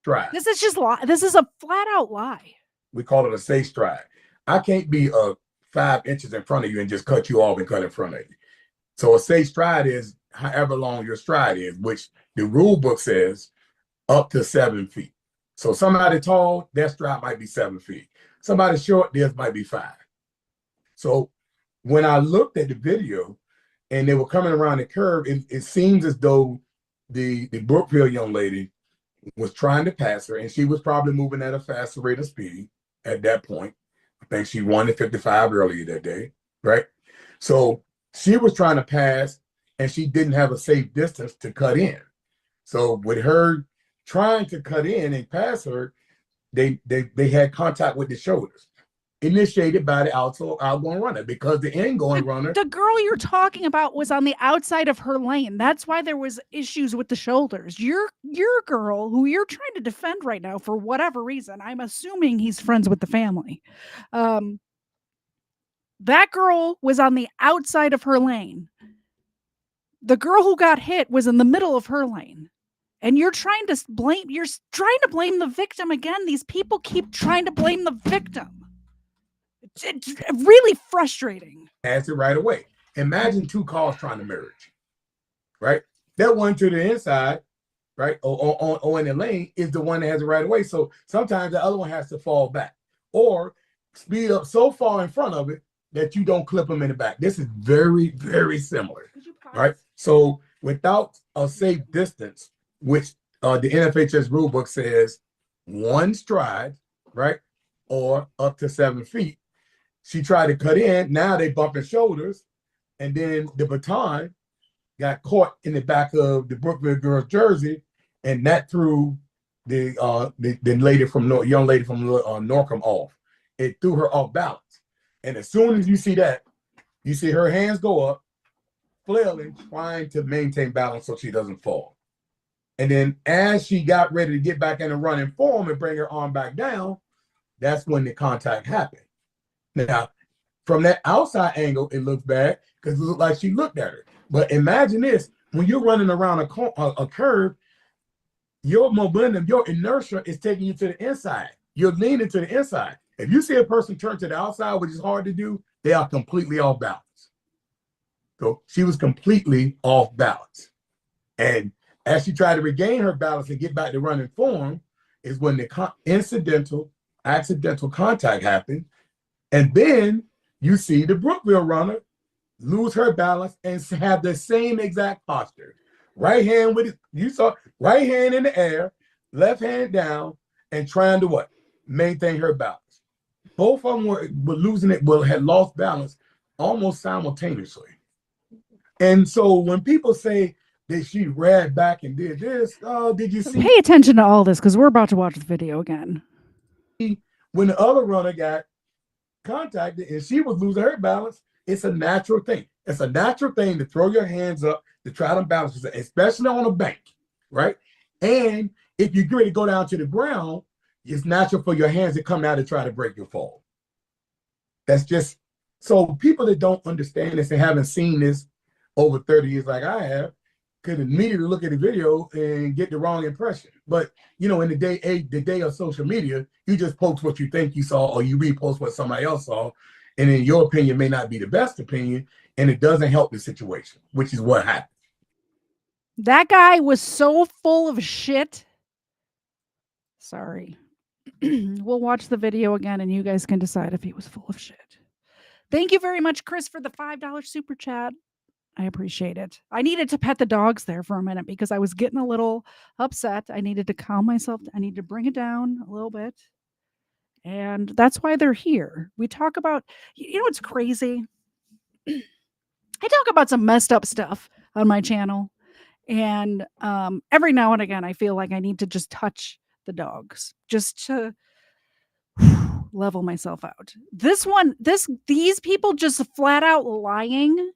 stride. This is just this is a flat out lie. We call it a safe stride. I can't be 5 inches in front of you and just cut you off and cut in front of you. So a safe stride is however long your stride is, which the rule book says up to 7 feet. So somebody tall, their stride might be 7 feet. Somebody short, theirs might be 5. So when I looked at the video and they were coming around the curve, it seems as though the Brookville young lady was trying to pass her, and she was probably moving at a faster rate of speed at that point. I think she won at 55 earlier that day, right? So she was trying to pass, and she didn't have a safe distance to cut in. So with her trying to cut in and pass her, they had contact with the shoulders, initiated by the outgoing runner, because the ingoing runner. The girl you're talking about was on the outside of her lane. That's why there was issues with the shoulders. Your girl, who you're trying to defend right now for whatever reason, I'm assuming he's friends with the family. That girl was on the outside of her lane. The girl who got hit was in the middle of her lane. And you're trying to blame the victim again. These people keep trying to blame the victim. It's really frustrating. Pass it right away. Imagine 2 cars trying to merge, right? That one to the inside, right, or in the lane is the one that has it right away. So sometimes the other one has to fall back or speed up so far in front of it that you don't clip them in the back. This is very, very similar, right? So without a safe distance, which the NFHS rulebook says 1 stride, right, or up to 7 feet, she tried to cut in. Now they bumping shoulders, and then the baton got caught in the back of the Brookville girl's jersey, and that threw the lady from young lady from Norcom off. It threw her off balance, and as soon as you see that, you see her hands go up, flailing, trying to maintain balance so she doesn't fall. And then as she got ready to get back in a running form and bring her arm back down, that's when the contact happened. Now, from that outside angle, it looks bad because it looked like she looked at her. But imagine this: when you're running around a curve, your momentum, your inertia is taking you to the inside. You're leaning to the inside. If you see a person turn to the outside, which is hard to do, they are completely off balance. So she was completely off balance. And as she tried to regain her balance and get back to running form, is when the accidental contact happened. And then you see the Brookville runner lose her balance and have the same exact posture. Right hand right hand in the air, left hand down, and trying to what? Maintain her balance. Both of them were losing it, had lost balance almost simultaneously. And so when people say that she ran back and did this, did you see? Pay attention to all this because we're about to watch the video again. When the other runner got contacted and she was losing her balance, it's a natural thing. It's a natural thing to throw your hands up to try to balance yourself, especially on a bank, right? And if you're ready to go down to the ground, it's natural for your hands to come out to try to break your fall. That's just, so people that don't understand this and haven't seen this over 30 years like I have, could immediately look at the video and get the wrong impression. But in the day of social media, you just post what you think you saw, or you repost what somebody else saw, and in your opinion may not be the best opinion, and it doesn't help the situation, which is what happened. That guy was so full of shit. Sorry. We'll watch the video again, and you guys can decide if he was full of shit. Thank you very much, Chris, for the $5 super chat. I appreciate it. I needed to pet the dogs there for a minute because I was getting a little upset. I needed to calm myself. I need to bring it down a little bit. And that's why they're here. We talk about, what's crazy? I talk about some messed up stuff on my channel. And every now and again, I feel like I need to just touch the dogs just to level myself out. These people just flat out lying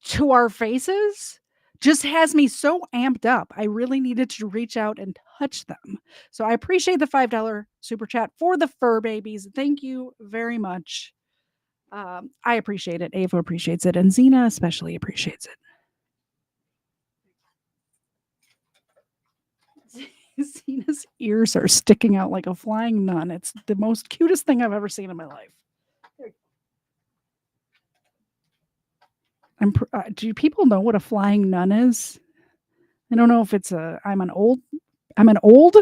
to our faces just has me so amped up. I really needed to reach out and touch them. So I appreciate the $5 super chat for the fur babies. Thank you very much. I appreciate it. Ava appreciates it. And Zena especially appreciates it. Zena's ears are sticking out like a flying nun. It's the most cutest thing I've ever seen in my life. Do people know what a flying nun is? I don't know if it's I'm an old,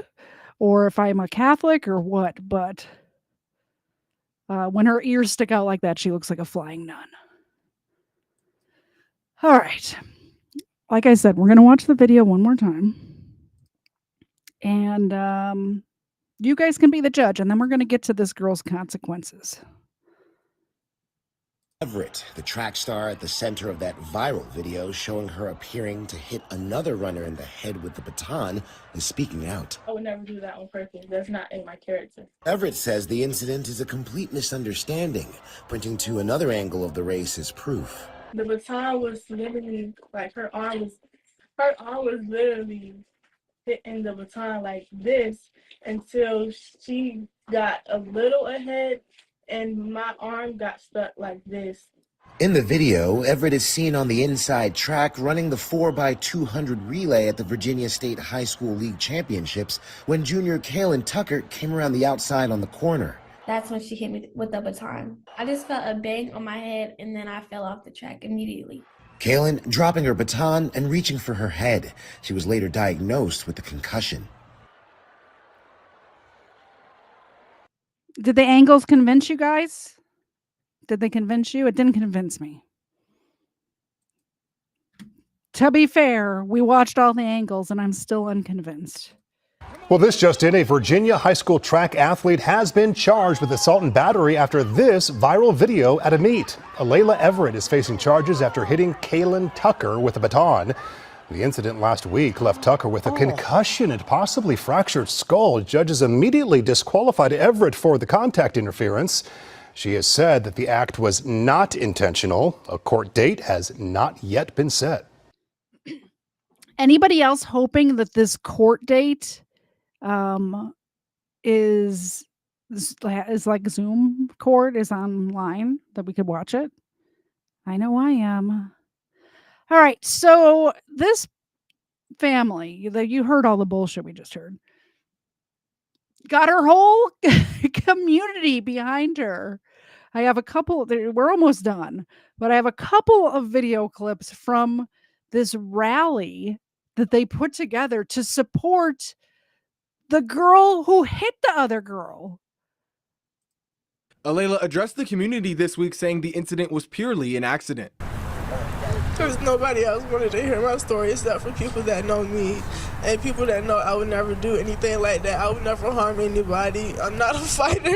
or if I'm a Catholic or what, but when her ears stick out like that, she looks like a flying nun. All right. Like I said, we're going to watch the video one more time. And you guys can be the judge, and then we're going to get to this girl's consequences. Everett, the track star at the center of that viral video showing her appearing to hit another runner in the head with the baton, is speaking out. I would never do that on purpose. That's not in my character. Everett says the incident is a complete misunderstanding, pointing to another angle of the race as proof. The baton was literally like her arm was literally hitting the baton like this until she got a little ahead and my arm got stuck like this. In the video, Everett is seen on the inside track running the 4x200 relay at the Virginia State High School League Championships when junior Kaylin Tucker came around the outside on the corner. That's when she hit me with the baton. I just felt a bang on my head, and then I fell off the track immediately. Kaylin dropping her baton and reaching for her head. She was later diagnosed with a concussion. Did the angles convince you guys? Did they convince you? It didn't convince me. To be fair, we watched all the angles and I'm still unconvinced. Well, this just in, a Virginia high school track athlete has been charged with assault and battery after this viral video at a meet. Alayla Everett is facing charges after hitting Kaylin Tucker with a baton. The incident last week left Tucker with a concussion and possibly fractured skull. Judges immediately disqualified Everett for the contact interference. She has said that the act was not intentional. A court date has not yet been set. Anybody else hoping that this court date is like Zoom court is online, that we could watch it? I know I am. All right, so this family, that you heard all the bullshit we just heard, got her whole community behind her. I have a couple, we're almost done, but I have a couple of video clips from this rally that they put together to support the girl who hit the other girl. Alayla addressed the community this week saying the incident was purely an accident. Because nobody else wanted to hear my story except for people that know me and people that know I would never do anything like that. I would never harm anybody. I'm not a fighter.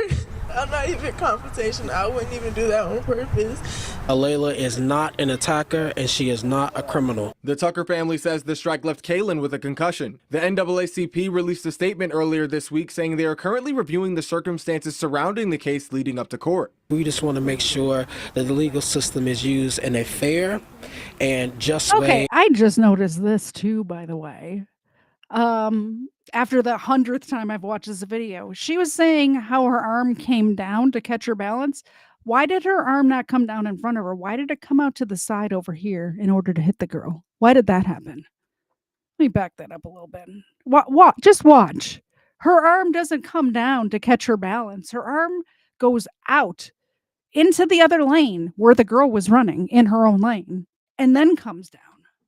I'm not even confrontational. I wouldn't even do that on purpose. Alayla is not an attacker and she is not a criminal. The Tucker family says the strike left Kaylin with a concussion. The NAACP released a statement earlier this week saying they are currently reviewing the circumstances surrounding the case leading up to court. We just want to make sure that the legal system is used in a fair and just way. Okay, I just noticed this too, by the way. After the 100th time I've watched this video, she was saying how her arm came down to catch her balance. Why did her arm not come down in front of her? Why did it come out to the side over here in order to hit the girl? Why did that happen? Let me back that up a little bit. Just watch. Her arm doesn't come down to catch her balance. Her arm goes out into the other lane where the girl was running in her own lane and then comes down.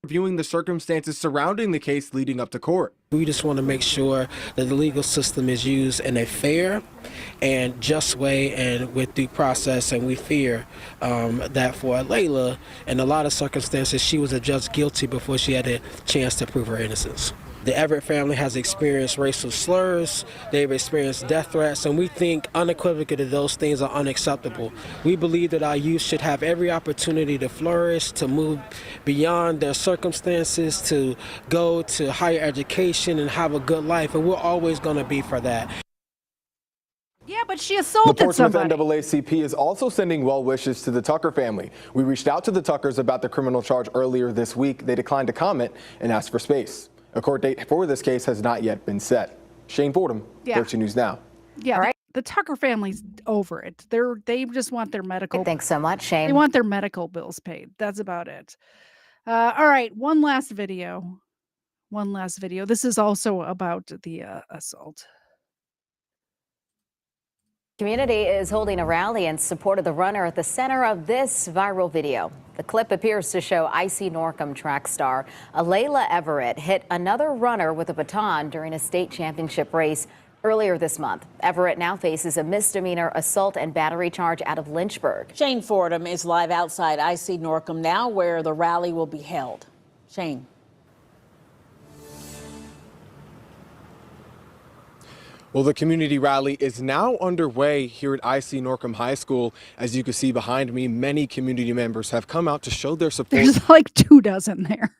Reviewing the circumstances surrounding the case leading up to court. We just want to make sure that the legal system is used in a fair and just way and with due process, and we fear that for Alayla, in a lot of circumstances, she was adjudged guilty before she had a chance to prove her innocence. The Everett family has experienced racial slurs, they've experienced death threats, and we think unequivocally that those things are unacceptable. We believe that our youth should have every opportunity to flourish, to move beyond their circumstances, to go to higher education and have a good life, and we're always going to be for that. Yep, but she The assaulted Portsmouth somebody. NAACP is also sending well wishes to the Tucker family. We reached out to the Tuckers about the criminal charge earlier this week. They declined to comment and asked for space. A court date for this case has not yet been set. Shane Fordham, 13 News Now. Yeah, all right. The Tucker family's over it. They just want their medical. Thanks so much, Shane. They want their medical bills paid. That's about it. All right, one last video. This is also about the assault. Community is holding a rally in support of the runner at the center of this viral video. The clip appears to show IC Norcom track star Alayla Everett hit another runner with a baton during a state championship race earlier this month. Everett now faces a misdemeanor assault and battery charge out of Lynchburg. Shane Fordham is live outside IC Norcom now, where the rally will be held. Shane. Well, the community rally is now underway here at IC Norcom High School. As you can see behind me, many community members have come out to show their support. There's like 24 there.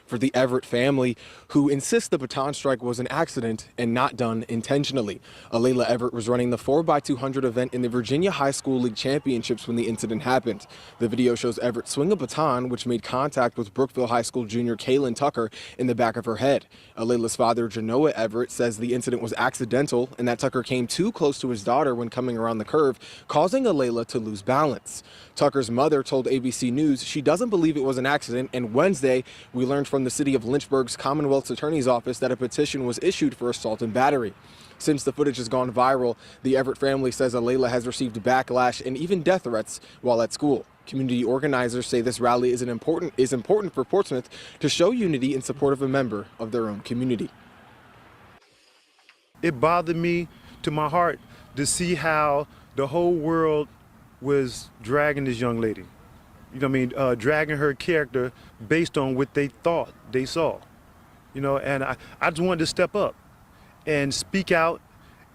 For the Everett family, who insist the baton strike was an accident and not done intentionally. Alayla Everett was running the 4x200 event in the Virginia High School League Championships when the incident happened. The video shows Everett swing a baton, which made contact with Brookville High School junior Kaylin Tucker in the back of her head. Alayla's father, Genoa Everett, says the incident was accidental and that Tucker came too close to his daughter when coming around the curve, causing Alayla to lose balance. Tucker's mother told ABC News she doesn't believe it was an accident, and Wednesday we learned from the city of Lynchburg's Commonwealth's Attorney's Office that a petition was issued for assault and battery. Since the footage has gone viral, the Everett family says Alayla has received backlash and even death threats while at school. Community organizers say this rally is important for Portsmouth to show unity in support of a member of their own community. It bothered me to my heart to see how the whole world was dragging this young lady. You know what I mean? Dragging her character based on what they thought they saw. You know, and I just wanted to step up and speak out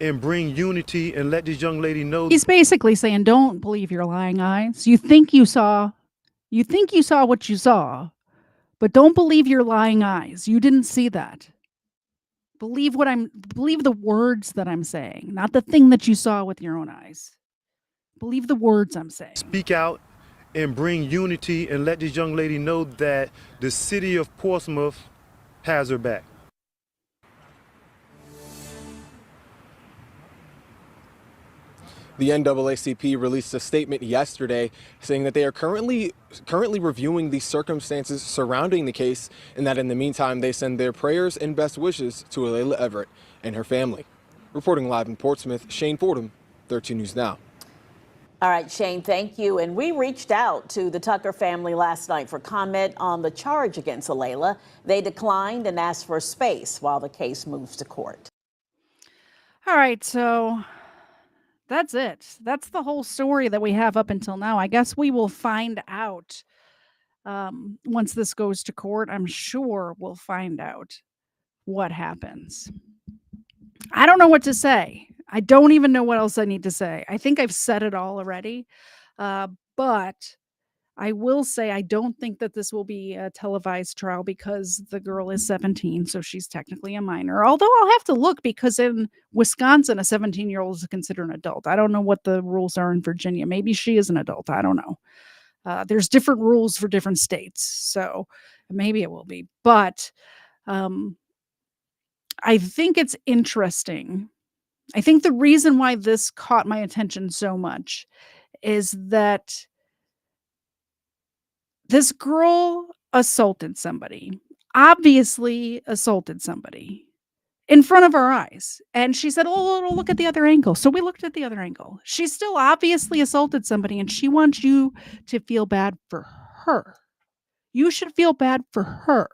and bring unity and let this young lady know. He's basically saying, don't believe your lying eyes. You think you saw what you saw, but don't believe your lying eyes. You didn't see that. Believe the words that I'm saying, not the thing that you saw with your own eyes. Believe the words I'm saying. Speak out and bring unity and let this young lady know that the city of Portsmouth has her back. The NAACP released a statement yesterday saying that they are currently reviewing the circumstances surrounding the case, and that in the meantime they send their prayers and best wishes to Alayla Everett and her family. Reporting live in Portsmouth, Shane Fordham, 13 News Now. All right, Shane, thank you. And we reached out to the Tucker family last night for comment on the charge against Alayla. They declined and asked for space while the case moves to court. All right, so that's it. That's the whole story that we have up until now. I guess we will find out once this goes to court. I'm sure we'll find out what happens. I don't know what to say. I don't even know what else I need to say. I think I've said it all already. But I will say I don't think that this will be a televised trial because the girl is 17, so she's technically a minor. Although I'll have to look because in Wisconsin, a 17-year-old is considered an adult. I don't know what the rules are in Virginia. Maybe she is an adult. I don't know. There's different rules for different states, so maybe it will be. But I think it's interesting. I think the reason why this caught my attention so much is that this girl assaulted somebody, obviously assaulted somebody in front of our eyes. And she said, oh, look at the other angle. So we looked at the other angle. She still obviously assaulted somebody, and she wants you to feel bad for her. You should feel bad for her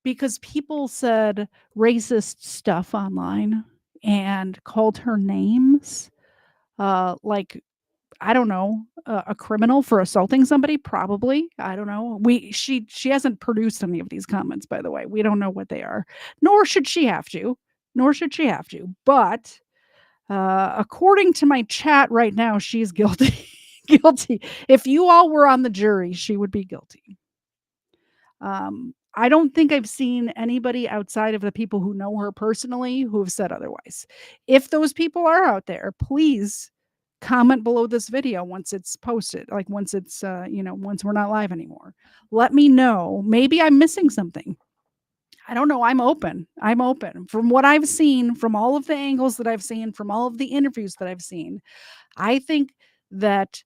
because people said racist stuff online and called her names, like, I don't know, a criminal for assaulting somebody, probably. I don't know. She hasn't produced any of these comments, by the way. We don't know what they are, nor should she have to. But according to my chat right now, she's guilty. Guilty. If you all were on the jury, she would be guilty. I don't think I've seen anybody outside of the people who know her personally who have said otherwise. If those people are out there, please comment below this video once it's posted, like once it's, once we're not live anymore. Let me know. Maybe I'm missing something. I don't know. I'm open. I'm open. From what I've seen, from all of the angles that I've seen, from all of the interviews that I've seen, I think that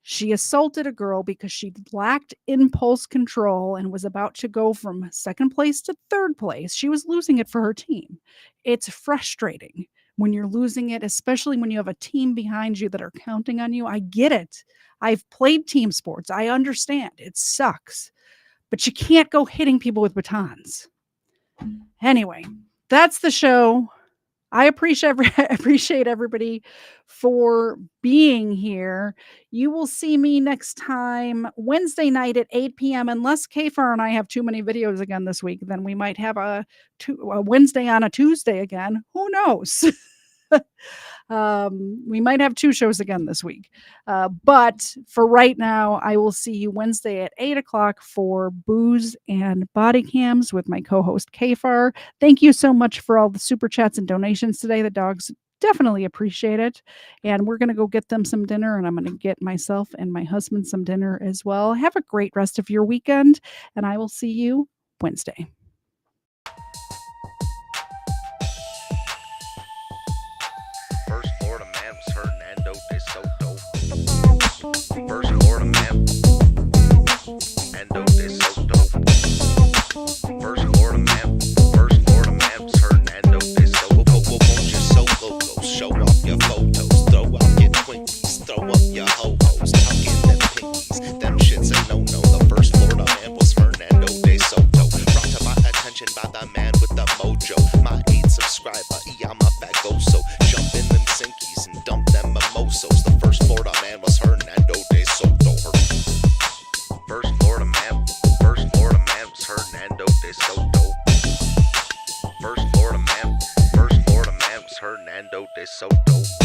she assaulted a girl because she lacked impulse control and was about to go from second place to third place. She was losing it for her team. It's frustrating when you're losing it, especially when you have a team behind you that are counting on you. I get it. I've played team sports. I understand. It sucks. But you can't go hitting people with batons. Anyway, that's the show. I appreciate everybody for being here. You will see me next time Wednesday night at 8 p.m. Unless Kfar and I have too many videos again this week, then we might have a Wednesday on a Tuesday again. Who knows? We might have 2 shows again this week. But for right now, I will see you Wednesday at 8 o'clock for Booze and Body Cams with my co-host Kfar. Thank you so much for all the super chats and donations today. The dogs definitely appreciate it. And we're going to go get them some dinner, and I'm going to get myself and my husband some dinner as well. Have a great rest of your weekend, and I will see you Wednesday. First Florida man was Hernando de Soto. First Florida man, Hernando de Soto. First Florida man was Hernando de Soto. Won't you solo go? Show off your photos, throw out your Twinkies, throw up your ho-hos, tuck in them pinkies. Them shits a no-no. The first Florida man was Hernando de Soto. Brought to my attention by the man with the mojo. My 8th subscriber, I'm a bagoso. Jump in them sinkies and dump them mimosos. The first Florida man was Hernando de Soto. First Florida man was Hernando de Soto. First Florida man was Hernando de Soto.